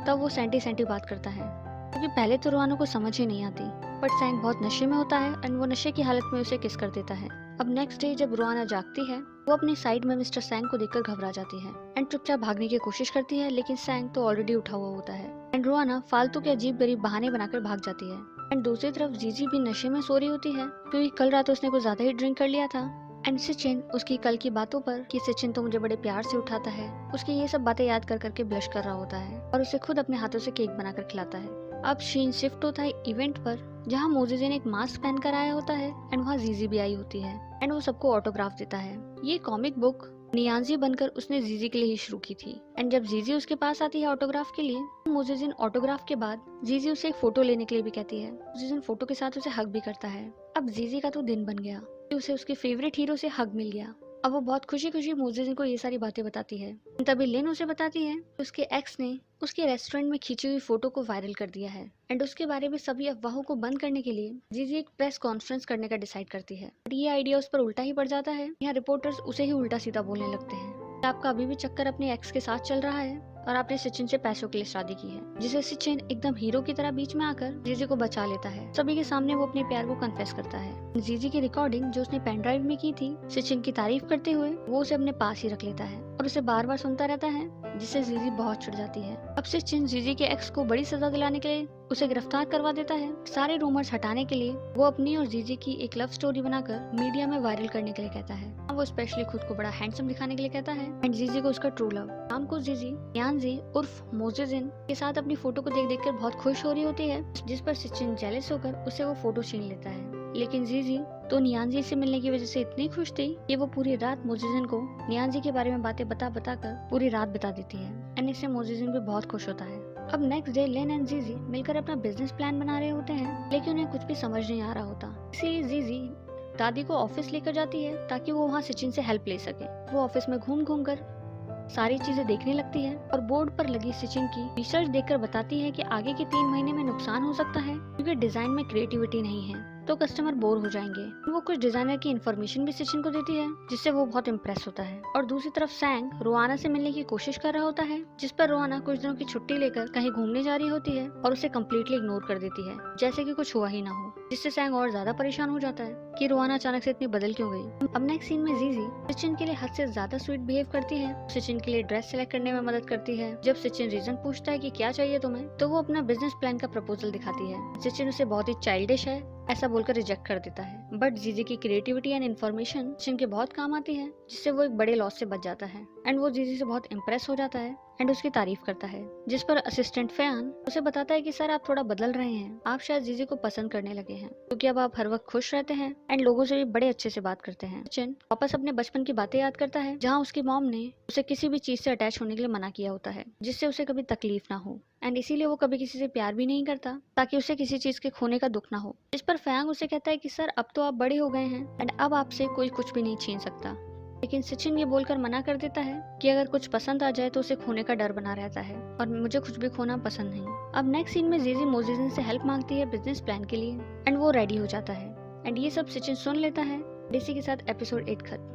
तब वो सेंटी बात करता है, क्योंकि पहले तो रोआना को समझ ही नहीं आती, बट सैंग बहुत नशे में होता है एंड वो नशे की हालत में उसे किस कर देता है। अब नेक्स्ट डे जब रोआना जागती है, वो अपनी साइड में मिस्टर सैंग को देखकर घबरा जाती है एंड चुपचाप भागने की कोशिश करती है, लेकिन सैंग तो ऑलरेडी उठा हुआ होता है एंड रोआना फालतू के अजीब गरीब बहाने बनाकर भाग जाती है। एंड दूसरी तरफ जीजी भी नशे में सो रही होती है, क्योंकि कल रात उसने कुछ ज्यादा ही ड्रिंक कर लिया था। एंड सचिन उसकी कल की बातों पर कि सचिन तो मुझे बड़े प्यार से उठाता है, उसकी ये सब बातें याद कर करके ब्लश कर रहा होता है और उसे खुद अपने हाथों से केक बनाकर खिलाता है। अब शीन शिफ्ट होता है इवेंट पर, जहाँ मोजेजिन एक मास्क पहनकर आया होता है एंड वहाँ जीजी भी आई होती है एंड वो सबको ऑटोग्राफ देता है। ये कॉमिक बुक नियांजी बनकर उसने जीजी के लिए ही शुरू की थी एंड जब जीजी उसके पास आती है ऑटोग्राफ के लिए, मोजेजिन ऑटोग्राफ के बाद जीजी उसे एक फोटो लेने के लिए भी कहती है। मोजेजिन फोटो के साथ उसे हग भी करता है। अब जीजी का तो दिन बन गया, उसे उसके फेवरेट हीरो से हग मिल गया। अब वो बहुत खुशी खुशी मोजेजिन को ये सारी बातें बताती है। तभी लिन उसे बताती है कि उसके एक्स ने उसके रेस्टोरेंट में खींची हुई फोटो को वायरल कर दिया है एंड उसके बारे में सभी अफवाहों को बंद करने के लिए जीजी एक प्रेस कॉन्फ्रेंस करने का डिसाइड करती है। बट ये आइडिया उस पर उल्टा ही पड़ जाता है। यहाँ रिपोर्टर्स उसे ही उल्टा सीधा बोलने लगते हैं, आपका अभी भी चक्कर अपने एक्स के साथ चल रहा है और आपने सचिन से पैसों के लिए शादी की है, जिसे सचिन एकदम हीरो की तरह बीच में आकर जीजी को बचा लेता है। सभी के सामने वो अपने प्यार को कन्फेस करता है। जीजी की रिकॉर्डिंग जो उसने पेन ड्राइव में की थी सचिन की तारीफ करते हुए, वो उसे अपने पास ही रख लेता है और उसे बार बार सुनता रहता है, जिससे जीजी बहुत चिढ़ जाती है। अब सचिन जीजी के एक्स को बड़ी सजा दिलाने के लिए उसे गिरफ्तार करवा देता है। सारे रूमर्स हटाने के लिए वो अपनी और जीजी की एक लव स्टोरी बनाकर मीडिया में वायरल करने के लिए कहता है। वो स्पेशली खुद को बड़ा हैंडसम दिखाने के लिए कहता है एंड जीजी को उसका ट्रू लव। शाम को जीजी नियांजी उर्फ मोजेजिन के साथ अपनी फोटो को देख कर बहुत खुश हो रही होती है, जिस पर सचिन जेलस होकर उसे वो फोटो छीन लेता है। लेकिन जीजी तो नियांजी से मिलने की वजह से इतनी खुश थी कि वो पूरी रात मोजेजिन को नियांजी के बारे में बातें बता कर पूरी रात बिता देती है एंड इससे मोजेजिन भी बहुत खुश होता है। अब नेक्स्ट डे लिन एंड जीजी मिलकर अपना बिजनेस प्लान बना रहे होते हैं, लेकिन उन्हें कुछ भी समझ नहीं आ रहा होता। इसीलिए जीजी दादी को ऑफिस लेकर जाती है ताकि वो वहाँ सचिन से हेल्प ले सके। वो ऑफिस में घूम कर सारी चीजें देखने लगती है और बोर्ड पर लगी सचिन की रिसर्च देखकर बताती है कि आगे के 3 महीने में नुकसान हो सकता है, क्योंकि डिजाइन में क्रिएटिविटी नहीं है तो कस्टमर बोर हो जाएंगे। वो कुछ डिजाइनर की इन्फॉर्मेशन भी सचिन को देती है जिससे वो बहुत इम्प्रेस होता है। और दूसरी तरफ सैंग रोआना से मिलने की कोशिश कर रहा होता है, जिस पर रोआना कुछ दिनों की छुट्टी लेकर कहीं घूमने जा रही होती है और उसे कम्प्लीटली इग्नोर कर देती है, जैसे कि कुछ हुआ ही ना हो, जिससे सैंग और ज्यादा परेशान हो जाता है कि रोआना अचानक से इतनी बदल क्यों गई। अब नेक्स्ट सीन में जीजी सचिन के लिए हद से ज्यादा स्वीट बिहेव करती है, सचिन के लिए ड्रेस सेलेक्ट करने में मदद करती है। जब सचिन रीजन पूछता है कि क्या चाहिए तुम्हें, तो वो अपना बिजनेस प्लान का प्रपोजल दिखाती है। सचिन उसे बहुत ही चाइल्डिश है ऐसा बोलकर रिजेक्ट कर देता है, बट जीजी की क्रिएटिविटी एंड इन्फॉर्मेशन सचिन के बहुत काम आती है, जिससे वो एक बड़े लॉस से बच जाता है। एंड वो जीजी से बहुत इम्प्रेस हो जाता है एंड उसकी तारीफ करता है, जिस पर असिस्टेंट फैन उसे बताता है कि सर आप थोड़ा बदल रहे हैं, आप शायद जीजी को पसंद करने लगे हैं, क्योंकि अब आप हर वक्त खुश रहते हैं एंड लोगों से भी बड़े अच्छे से बात करते हैं। सचिन वापस अपने बचपन की बातें याद करता है, जहाँ उसकी मॉम ने उसे किसी भी चीज से अटैच होने के लिए मना किया होता है, जिससे उसे कभी तकलीफ ना हो, एंड इसीलिए वो कभी किसी से प्यार भी नहीं करता ताकि उसे किसी चीज के खोने का दुख ना हो। इस पर फैंग उसे कहता है कि सर अब तो आप बड़े हो गए हैं एंड अब आपसे कोई कुछ भी नहीं छीन सकता, लेकिन सचिन ये बोलकर मना कर देता है कि अगर कुछ पसंद आ जाए तो उसे खोने का डर बना रहता है और मुझे कुछ भी खोना पसंद नहीं। अब नेक्स्ट सीन में जीजी मोजिजिन से हेल्प मांगती है बिजनेस प्लान के लिए एंड वो रेडी हो जाता है एंड ये सब सचिन सुन लेता है। इसी के साथ एपिसोड 8 खत्म।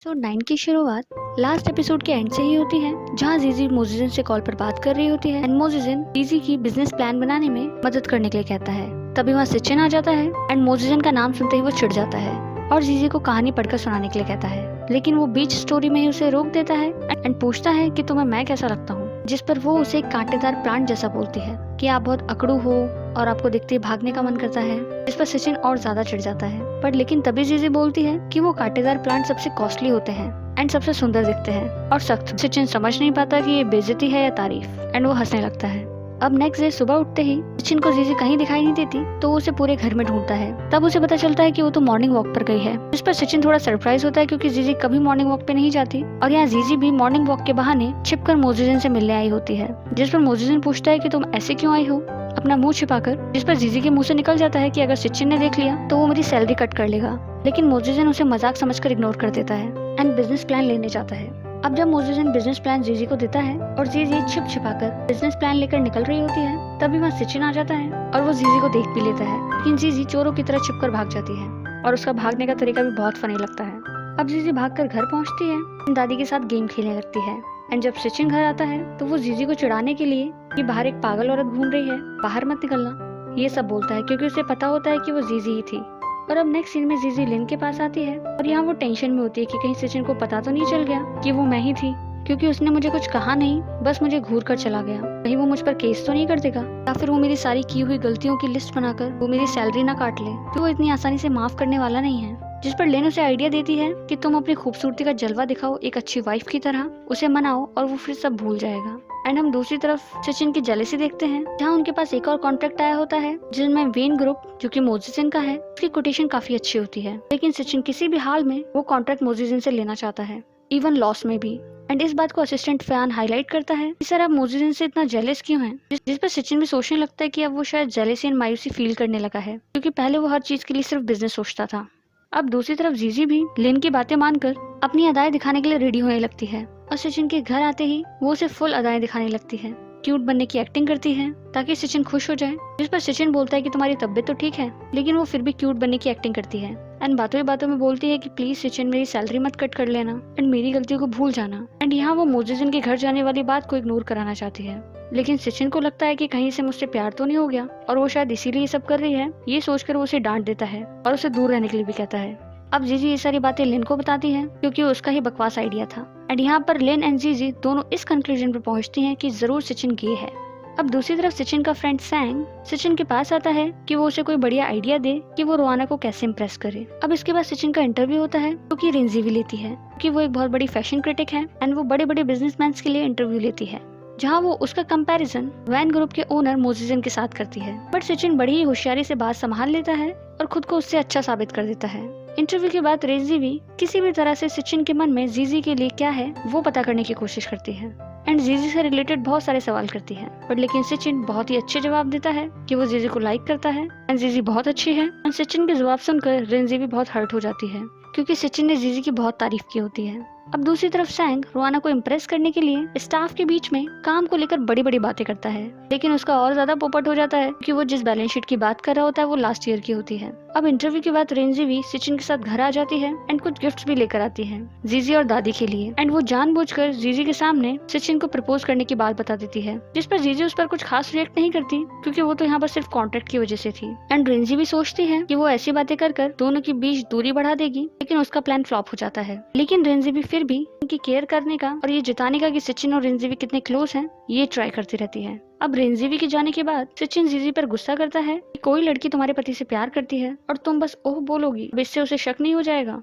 एपिसोड 9 की शुरुआत लास्ट एपिसोड के एंड से ही होती है, जहाँ जीजी मोजिजिन से कॉल पर बात कर रही होती है एंड मोजिजिन जीजी की बिजनेस प्लान बनाने में मदद करने के लिए कहता है। तभी वहाँ सचिन आ जाता है एंड मोजिजिन का नाम सुनते ही वो चिढ़ जाता है और जीजी को कहानी पढ़कर सुनाने के लिए कहता है, लेकिन वो बीच स्टोरी में ही उसे रोक देता है एंड पूछता है कि तुम्हें मैं कैसा लगता हूँ, जिस पर वो उसे एक कांटेदार प्लांट जैसा बोलती है कि आप बहुत अकड़ू हो और आपको देखते ही भागने का मन करता है, जिस पर सचिन और ज्यादा चिढ़ जाता है। पर लेकिन तभी जीजी बोलती है कि वो कांटेदार प्लांट सबसे कॉस्टली होते हैं एंड सबसे सुंदर दिखते हैं और सख्त। सचिन समझ नहीं पाता कि ये बेइज्जती है या तारीफ एंड वो हंसने लगता है। अब नेक्स्ट डे सुबह उठते ही सचिन को जीजी कहीं दिखाई नहीं देती, तो वो उसे पूरे घर में ढूंढता है। तब उसे पता चलता है कि वो तो मॉर्निंग वॉक पर गई है, जिस पर सचिन थोड़ा सरप्राइज होता है क्योंकि जीजी कभी मॉर्निंग वॉक पे नहीं जाती और यहाँ जीजी भी मॉर्निंग वॉक के बहाने छिपकर मोजिजिन से मिलने आई होती है, जिस पर मोजिजिन पूछता है कि तुम ऐसे क्यों आई हो अपना मुंह छिपाकर, जिस पर जीजी के मुंह से निकल जाता है कि अगर सचिन ने देख लिया तो वो मेरी सैलरी कट कर लेगा, लेकिन मोजिजिन उसे मजाक समझकर इग्नोर कर देता है एंड बिजनेस प्लान लेने जाता है। अब जब मोजिजिन बिजनेस प्लान जीजी को देता है और जीजी छिप छिपाकर बिजनेस प्लान लेकर निकल रही होती है, तभी वहाँ सचिन आ जाता है और वो जीजी को देख भी लेता है, लेकिन जीजी चोरों की तरह छिपकर भाग जाती है और उसका भागने का तरीका भी बहुत फनी लगता है। अब जीजी भागकर घर पहुँचती है, दादी के साथ गेम खेलने लगती है एंड जब सचिन घर आता है तो वो जीजी को चिढ़ाने के लिए कि बाहर एक पागल औरत घूम रही है, बाहर मत निकलना, ये सब बोलता है क्योंकि उसे पता होता है कि वो जीजी ही थी। और अब नेक्स्ट सीन में जीजी लिन के पास आती है और यहाँ वो टेंशन में होती है कि कहीं सचिन को पता तो नहीं चल गया कि वो मैं ही थी, क्योंकि उसने मुझे कुछ कहा नहीं, बस मुझे घूर कर चला गया, कहीं वो मुझ पर केस तो नहीं कर देगा या फिर वो मेरी सारी की हुई गलतियों की लिस्ट बनाकर वो मेरी सैलरी ना काट ले, तो वो इतनी आसानी से माफ करने वाला नहीं है। जिस पर लेन उसे आइडिया देती है कि तुम अपनी खूबसूरती का जलवा दिखाओ एक अच्छी वाइफ की तरह, उसे मनाओ और वो फिर सब भूल जाएगा। एंड हम दूसरी तरफ सचिन की जेलेसी देखते हैं, जहाँ उनके पास एक और कॉन्ट्रैक्ट आया होता है जिसमें वेन ग्रुप जो कि मोजिजिन का है, उसकी कोटेशन काफी अच्छी होती है, लेकिन सचिन किसी भी हाल में वो कॉन्ट्रैक्ट मोजिजिन से लेना चाहता है, इवन लॉस में भी। एंड इस बात को असिस्टेंट फैन हाईलाइट करता है कि सर आप मोजिजिन से इतना जेलस क्यों हैं, जिस पर सचिन भी सोचने लगता है कि अब वो शायद जेलेसी एंड मायूसी फील करने लगा है, क्योंकि पहले वो हर चीज के लिए सिर्फ बिजनेस सोचता था। अब दूसरी तरफ जीजी भी लिन की बातें मानकर अपनी अदाएं दिखाने के लिए रेडी होने लगती है और सचिन के घर आते ही वो उसे फुल अदाएं दिखाने लगती है, क्यूट बनने की एक्टिंग करती है ताकि सचिन खुश हो जाए, जिस पर सचिन बोलता है कि तुम्हारी तबीयत तो ठीक है, लेकिन वो फिर भी क्यूट बनने की एक्टिंग करती है एंड बातों ही बातों में बोलती है कि प्लीज सचिन मेरी सैलरी मत कट कर लेना एंड मेरी गलतियों को भूल जाना। एंड यहाँ वो मोजिजिन के घर जाने वाली बात को इग्नोर कराना चाहती है, लेकिन सचिन को लगता है कि कहीं से मुझसे प्यार तो नहीं हो गया और वो शायद इसीलिए ये सब कर रही है, ये सोचकर वो उसे डांट देता है और उसे दूर रहने के लिए भी कहता है। अब जीजी ये सारी बातें लिन को बताती है क्योंकि उसका ही बकवास आइडिया था एंड यहाँ पर लिन एंड जीजी दोनों इस कंक्लूजन पर पहुंचती हैं कि जरूर सचिन गे है। अब दूसरी तरफ सचिन का फ्रेंड सैंग सचिन के पास आता है कि वो उसे कोई बढ़िया आइडिया दे कि वो रोआना को कैसे इम्प्रेस करे। अब इसके बाद सचिन का इंटरव्यू होता है क्योंकि रिंजी भी लेती है क्योंकि वो एक बहुत बड़ी फैशन क्रिटिक है एंड वो बड़े बड़े बिजनेसमैन के लिए इंटरव्यू लेती है, जहाँ वो उसका कंपैरिजन वैन ग्रुप के ओनर मोजिजिन के साथ करती है। बट सचिन बड़ी ही होशियारी से बात संभाल लेता है और खुद को उससे अच्छा साबित कर देता है। इंटरव्यू के बाद रेजी भी किसी भी तरह से सचिन के मन में जीजी के लिए क्या है वो पता करने की कोशिश करती है एंड जीजी से रिलेटेड बहुत सारे सवाल करती है, बट लेकिन सचिन बहुत ही अच्छे जवाब देता है कि वो जीजी को लाइक करता है एंड जीजी बहुत अच्छी है। एंड सचिन के जवाब सुनकर रेंजी भी बहुत हर्ट हो जाती है क्योंकि सचिन ने जीजी की बहुत तारीफ की होती है अब दूसरी तरफ सैंग रोआना को इम्प्रेस करने के लिए स्टाफ के बीच में काम को लेकर बड़ी बड़ी बातें करता है, लेकिन उसका और ज्यादा पोपट हो जाता है कि वो जिस बैलेंस शीट की बात कर रहा होता है वो लास्ट ईयर की होती है। अब इंटरव्यू के बाद रेंजी भी सचिन के साथ घर आ जाती है एंड कुछ गिफ्ट्स भी लेकर आती है जीजी और दादी के लिए, एंड वो जानबूझकर जीजी के सामने सचिन को प्रपोज करने की बात बता देती है, जिस पर जीजी उस पर कुछ खास रिएक्ट नहीं करती क्योंकि वो तो यहाँ पर सिर्फ कॉन्ट्रैक्ट की वजह से थी। एंड रेंजी भी सोचती है कि वो ऐसी बातें कर दोनों के बीच दूरी बढ़ा देगी, लेकिन उसका प्लान फ्लॉप हो जाता है। लेकिन रेंजी भी फिर भी उनकी केयर करने का और ये जताने का कि सचिन और रेंजी भी कितने क्लोज हैं ये ट्राई करती रहती है। अब रेंजीवी के जाने के बाद सचिन जीजी पर गुस्सा करता है कि कोई लड़की तुम्हारे पति से प्यार करती है और तुम बस ओह बोलोगी, अब इससे उसे शक नहीं हो जाएगा।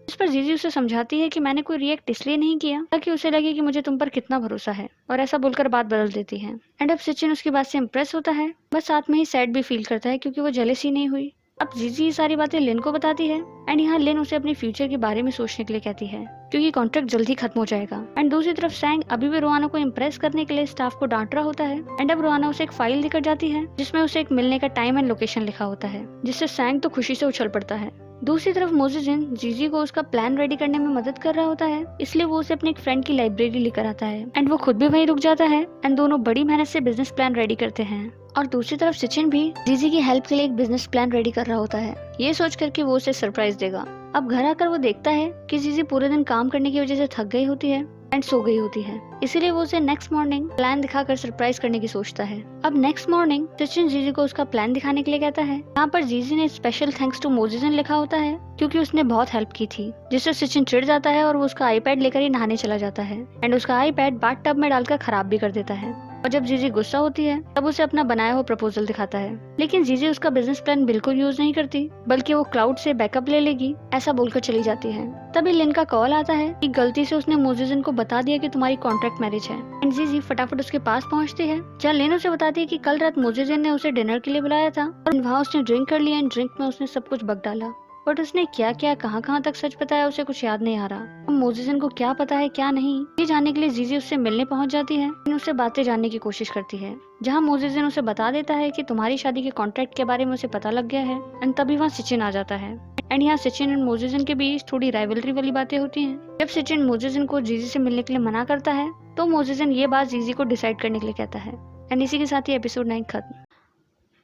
इस पर जीजी उसे समझाती है कि मैंने कोई रिएक्ट इसलिए नहीं किया ताकि उसे लगे कि मुझे तुम पर कितना भरोसा है, और ऐसा बोलकर बात बदल देती है। एंड अब सचिन उसकी बात से इम्प्रेस होता है, बस साथ में ही सैड भी फील करता है क्योंकि वो जेलसी नहीं हुई। अब जीजी ये सारी बातें लिन को बताती है एंड यहाँ लिन उसे अपने फ्यूचर के बारे में सोचने के लिए कहती है क्योंकि कॉन्ट्रैक्ट जल्दी खत्म हो जाएगा। एंड दूसरी तरफ सैंग अभी भी रोआना को इम्प्रेस करने के लिए स्टाफ को डांट रहा होता है एंड अब रोआना उसे एक फाइल देकर जाती है जिसमें उसे एक मिलने का टाइम एंड लोकेशन लिखा होता है, जिससे सैंग तो खुशी से उछल पड़ता है। दूसरी तरफ मोजिजिन जीजी को उसका प्लान रेडी करने में मदद कर रहा होता है, इसलिए वो उसे अपने एक फ्रेंड की लाइब्रेरी लेकर आता है एंड वो खुद भी वहीं रुक जाता है एंड दोनों बड़ी मेहनत से बिजनेस प्लान रेडी करते हैं। और दूसरी तरफ सचिन भी जीजी की हेल्प के लिए एक बिजनेस प्लान रेडी कर रहा होता है, ये सोच कर कि वो उसे सरप्राइज देगा। अब घर आकर वो देखता है कि जीजी पूरे दिन काम करने की वजह से थक गई होती है एंड सो गई होती है, इसीलिए वो उसे नेक्स्ट मॉर्निंग प्लान दिखाकर सरप्राइज करने की सोचता है। अब नेक्स्ट मॉर्निंग सचिन जीजी को उसका प्लान दिखाने के लिए कहता है। यहाँ पर जीजी ने स्पेशल थैंक्स टू मोजिजिन लिखा होता है क्योंकि उसने बहुत हेल्प की थी, जिससे सचिन चिढ़ जाता है और वो उसका आईपैड लेकर ही नहाने चला जाता है एंड उसका आईपैड बाथ टब में डालकर खराब भी कर देता है। और जब जीजी गुस्सा होती है तब उसे अपना बनाया हुआ प्रपोजल दिखाता है, लेकिन जीजी उसका बिजनेस प्लान बिल्कुल यूज नहीं करती बल्कि वो क्लाउड से बैकअप ले लेगी ऐसा बोलकर चली जाती है। तभी लिन का कॉल आता है कि गलती से उसने मोजिजिन को बता दिया कि तुम्हारी कॉन्ट्रैक्ट मैरिज है एंड जीजी फटाफट उसके पास पहुंचती है, जहाँ लिन उसे बताती है कि कल रात मोजिजिन ने उसे डिनर के लिए बुलाया था और वहाँ उसने ड्रिंक कर लिया एंड ड्रिंक में उसने सब कुछ बक डाला, बट उसने क्या क्या कहाँ तक सच बताया उसे कुछ याद नहीं आ रहा। अब मोजिजिन को क्या पता है क्या नहीं ये जानने के लिए जीजी उससे मिलने पहुंच जाती है एंड उससे बातें जानने की कोशिश करती है, जहां मोजिजिन उसे बता देता है कि तुम्हारी शादी के कॉन्ट्रैक्ट के बारे में उसे पता लग गया है। एंड तभी वहाँ सचिन आ जाता है एंड यहाँ सचिन एंड मोजिजिन के बीच थोड़ी राइवलरी वाली बातें होती हैं। जब सचिन मोजिजिन को जीजी से मिलने के लिए मना करता है तो मोजिजिन ये बात जीजी को डिसाइड करने के लिए कहता है एंड इसी के साथ ही एपिसोड 9 खत्म।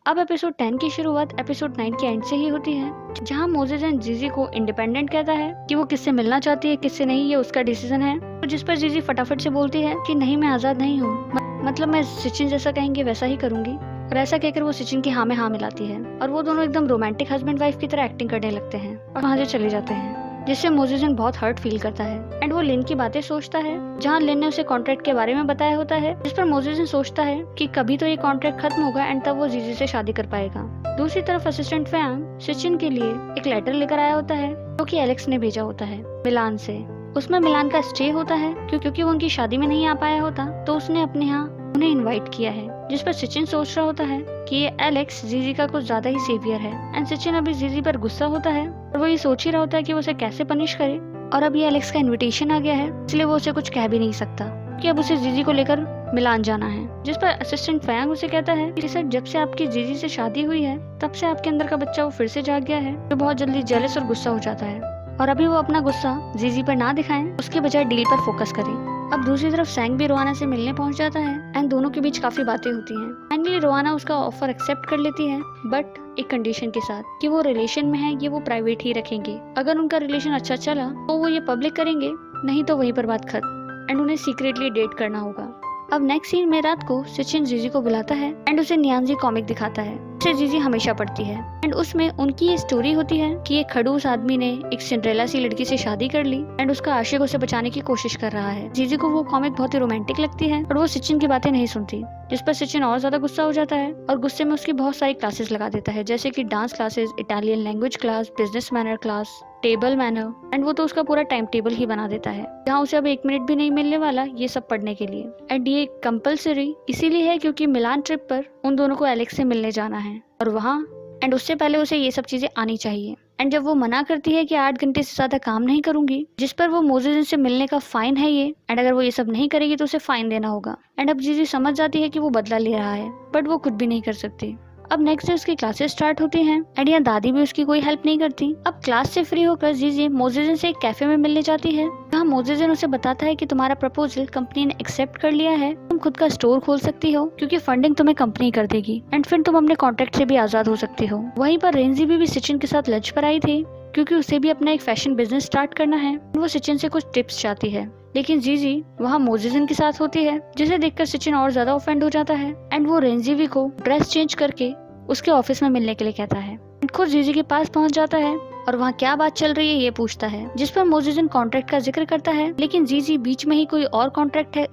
अब एपिसोड 10 की शुरुआत एपिसोड 9 के एंड से ही होती है, जहां मोजिजिन जीजी को इंडिपेंडेंट कहता है कि वो किससे मिलना चाहती है किससे नहीं ये उसका डिसीजन है, तो जिस पर जीजी फटाफट से बोलती है कि नहीं मैं आजाद नहीं हूँ, मतलब मैं सचिन जैसा कहेंगे वैसा ही करूंगी। और ऐसा कहकर वो सचिन की हाँ में हाँ मिलाती है और वो दोनों एकदम रोमांटिक हस्बैंड वाइफ की तरह एक्टिंग करने लगते हैं और वहाँ से चले जाते हैं, जिससे मोजिजिन बहुत हर्ट फील करता है एंड वो लिन की बातें सोचता है, जहाँ लिन ने उसे कॉन्ट्रैक्ट के बारे में बताया होता है, जिस पर मोजिजिन सोचता है कि कभी तो ये कॉन्ट्रैक्ट खत्म होगा एंड तब वो जीजी से शादी कर पाएगा। दूसरी तरफ असिस्टेंट फैंग सचिन के लिए एक लेटर लेकर आया होता है जो कि एलेक्स ने भेजा होता है मिलान से। उसमें मिलान का स्टे होता है क्योंकि वो उनकी शादी में नहीं आ पाया होता तो उसने अपने यहाँ उन्हें इनवाइट किया है, जिस पर सचिन सोच रहा होता है कि ये एलेक्स जीजी का कुछ ज्यादा ही सेवियर है एंड सचिन अभी जीजी पर गुस्सा होता है और वो ये सोच ही रहा होता है कि वो उसे कैसे पनिश करे। और अब ये एलेक्स का इनविटेशन आ गया है इसलिए वो उसे कुछ कह भी नहीं सकता कि अब उसे जीजी को लेकर मिलान जाना है, जिस पर असिस्टेंट फैंग उसे कहता है कि सर जब से आपकी जीजी से शादी हुई है तब से आपके अंदर का बच्चा वो फिर से जाग गया है जो बहुत जल्दी जेलस और गुस्सा हो जाता है और अभी वो अपना गुस्सा जीजी पर ना दिखाएं उसके बजाय डील पर फोकस करें। अब दूसरी तरफ सैंग भी रोआना से मिलने पहुंच जाता है एंड दोनों के बीच काफी बातें होती हैं। फाइनली रोआना उसका ऑफर एक्सेप्ट कर लेती है बट एक कंडीशन के साथ कि वो रिलेशन में है ये वो प्राइवेट ही रखेंगे, अगर उनका रिलेशन अच्छा चला तो वो ये पब्लिक करेंगे, नहीं तो वहीं पर बात खत्म एंड उन्हें सीक्रेटली डेट करना होगा। अब नेक्स्ट सीन में रात को सचिन जीजी को बुलाता है एंड उसे नियांजी कॉमिक दिखाता है जिसे जीजी हमेशा पढ़ती है एंड उसमें उनकी ये स्टोरी होती है कि एक खड़ूस आदमी ने एक सिंड्रेला सी लड़की से शादी कर ली एंड उसका आशिक उसे बचाने की कोशिश कर रहा है। जीजी को वो कॉमिक बहुत ही रोमांटिक लगती है और वो सचिन की बातें नहीं सुनती, जिस पर सचिन और ज्यादा गुस्सा हो जाता है और गुस्से में उसकी बहुत सारी क्लासेस लगा देता है जैसे कि dance classes, Italian language class, business manner class, table manner and वो तो उसका पूरा टाइम टेबल ही बना देता है जहाँ उसे अब 1 मिनट भी नहीं मिलने वाला ये सब पढ़ने के लिए। एंड ये कंपल्सरी इसीलिए है क्योंकि मिलान ट्रिप पर उन दोनों को एलेक्स से मिलने जाना है और वहाँ एंड उससे पहले उसे ये सब चीजें आनी चाहिए। एंड जब वो मना करती है कि 8 घंटे से ज्यादा काम नहीं करूंगी, जिस पर वो मोजिजिन से मिलने का फाइन है ये, एंड अगर वो ये सब नहीं करेगी तो उसे फाइन देना होगा। एंड अब जीजी समझ जाती है कि वो बदला ले रहा है बट वो कुछ भी नहीं कर सकती। अब नेक्स्ट डे उसकी क्लासेस स्टार्ट होती हैं एंड यहाँ दादी भी उसकी कोई हेल्प नहीं करती। अब क्लास से फ्री होकर जीजी मोजेजन से एक कैफे में मिलने जाती है। यहाँ मोजेजन उसे बताता है कि तुम्हारा प्रपोजल कंपनी ने एक्सेप्ट कर लिया है, तुम खुद का स्टोर खोल सकती हो क्योंकि फंडिंग तुम्हें कंपनी कर देगी एंड फिर तुम अपने कॉन्ट्रैक्ट से भी आजाद हो सकती हो। वहीं पर रेंजी भी सचिन के साथ लंच पर आई थी क्योंकि उसे भी अपना एक फैशन बिजनेस स्टार्ट करना है। वो सचिन से कुछ टिप्स चाहती है, लेकिन जीजी वहाँ मोजेजन के साथ होती है, जिसे देखकर सचिन और ज्यादा ऑफेंड हो जाता है एंड वो रेंजीवी को ड्रेस चेंज करके उसके ऑफिस में मिलने के लिए कहता है। खुद जीजी के पास पहुंच जाता है और वहाँ क्या बात चल रही है ये पूछता है, जिस पर मोजेजन कॉन्ट्रैक्ट का जिक्र करता है, लेकिन जीजी बीच में ही कोई और कॉन्ट्रैक्ट है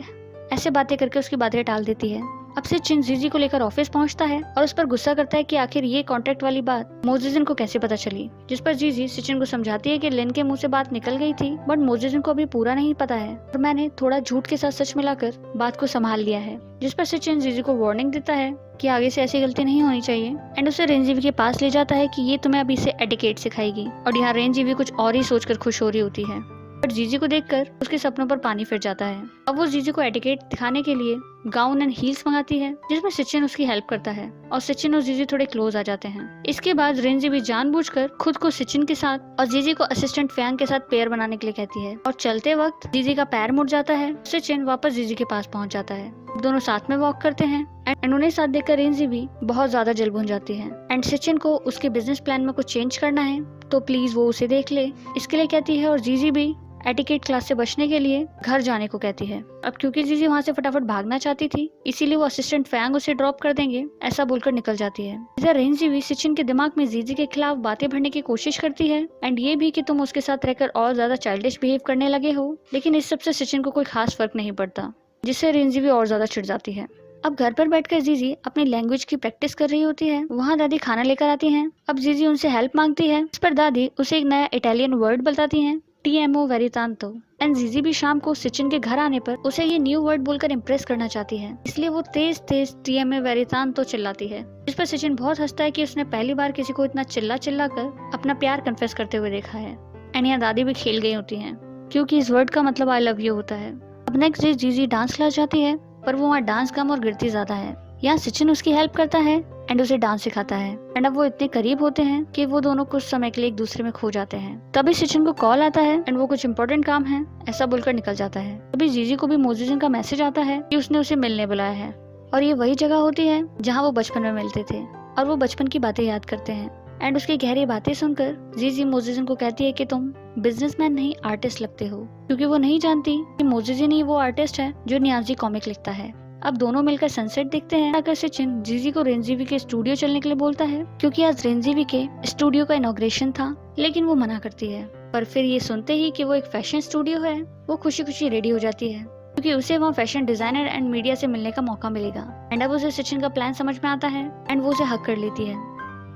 ऐसे बातें करके उसकी बातें टाल देती है। अब सचिन जीजी को लेकर ऑफिस पहुंचता है और उस पर गुस्सा करता है कि आखिर ये कॉन्ट्रैक्ट वाली बात मोजेजन को कैसे पता चली, जिस पर जीजी सचिन को समझाती है कि लिन के मुंह से बात निकल गई थी बट मोजेजन को अभी पूरा नहीं पता है और मैंने थोड़ा झूठ के साथ सच मिलाकर बात को संभाल लिया है। जिस पर सचिन जीजी को वार्निंग देता है कि आगे से ऐसी गलती नहीं होनी चाहिए एंड उसे रेंजीवी के पास ले जाता है कि ये तुम्हें अभी से एटिकेट सिखाएगी और यहाँ रेंजीवी कुछ और ही सोचकर खुश हो रही होती है, बट जीजी को देखकर उसके सपनों पर पानी फिर जाता है। अब वो जीजी को एटिकेट दिखाने के लिए गाउन एंड हील्स मंगाती है, जिसमें सचिन उसकी हेल्प करता है और सचिन और जीजी थोड़े क्लोज आ जाते हैं। इसके बाद रेंजी भी जानबूझकर खुद को सचिन के साथ और जीजी को असिस्टेंट फैंग के साथ पेयर बनाने के लिए कहती है और चलते वक्त जीजी का पैर मुड़ जाता है। सचिन वापस जीजी के पास पहुंच जाता है, दोनों साथ में वॉक करते हैं एंड उन्हें साथ देखकर रेंजी भी बहुत ज्यादा जल भुन जाती है एंड सचिन को उसके बिजनेस प्लान में कुछ चेंज करना है तो प्लीज वो उसे देख ले इसके लिए कहती है और जीजी भी एटिकेट क्लास से बचने के लिए घर जाने को कहती है। अब क्योंकि जीजी वहाँ से फटाफट भागना चाहती थी इसीलिए वो असिस्टेंट फैंग उसे ड्रॉप कर देंगे ऐसा बोलकर निकल जाती है। इधर रेंजी भी सचिन के दिमाग में जीजी के खिलाफ बातें भरने की कोशिश करती है एंड ये भी कि तुम उसके साथ रहकर और ज्यादा चाइल्डिश बिहेव करने लगे हो, लेकिन इस सबसे सचिन को कोई खास फर्क नहीं पड़ता, जिससे रेंजी भी और ज्यादा चिढ़ जाती है। अब घर पर बैठकर जीजी अपनी लैंग्वेज की प्रैक्टिस कर रही होती है। वहाँ दादी खाना लेकर आती हैं। अब जीजी उनसे हेल्प मांगती है, इस पर दादी उसे एक नया इटालियन वर्ड बताती हैं, TMO वेरितांतो एंड जीजी भी शाम को सचिन के घर आने पर उसे ये न्यू वर्ड बोलकर इम्प्रेस करना चाहती है, इसलिए वो तेज तेज TMO वेरितांतो चिल्लाती है, जिस पर सचिन बहुत हंसता है कि उसने पहली बार किसी को इतना चिल्ला चिल्ला कर अपना प्यार कन्फेस करते हुए देखा है। एंड यहाँ दादी भी खेल गई होती हैं क्योंकि इस वर्ड का मतलब आई लव यू होता है। अब नेक्स्ट डे जीजी डांस क्लास जाती है पर वो वहाँ डांस कम और गिरती ज्यादा है। यहाँ सचिन उसकी हेल्प करता है एंड उसे डांस सिखाता है एंड अब वो इतने करीब होते हैं कि वो दोनों कुछ समय के लिए एक दूसरे में खो जाते हैं। तभी सचिन को कॉल आता है एंड वो कुछ इम्पोर्टेंट काम है ऐसा बोलकर निकल जाता है। तभी जीजी को भी मोजेजन का मैसेज आता है कि उसने उसे मिलने बुलाया है और ये वही जगह होती है जहाँ वो बचपन में मिलते थे और वो बचपन की बातें याद करते हैं एंड उसकी गहरी बातें सुनकर जीजी मोजेजन को कहती है कि तुम बिजनेसमैन नहीं आर्टिस्ट लगते हो, क्योंकि वो नहीं जानती कि मोजेजन ही वो आर्टिस्ट है जो नियाजी कॉमिक लिखता है। अब दोनों मिलकर सनसेट देखते हैं। आकर सचिन जीजी को रेंजीवी के स्टूडियो चलने के लिए बोलता है क्योंकि आज रेंजीवी के स्टूडियो का इनॉग्रेशन था, लेकिन वो मना करती है। पर फिर ये सुनते ही कि वो एक फैशन स्टूडियो है, वो खुशी खुशी रेडी हो जाती है क्योंकि उसे वहाँ फैशन डिजाइनर एंड मीडिया से मिलने का मौका मिलेगा। एंड अब उसे सचिन का प्लान समझ में आता है एंड वो उसे हक कर लेती है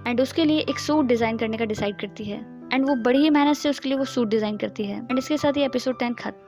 एंड उसके लिए एक सूट डिजाइन करने का डिसाइड करती है एंड वो बड़ी ही मेहनत से उसके लिए वो सूट डिजाइन करती है। एंड इसके साथ ही एपिसोड 10 खत्म।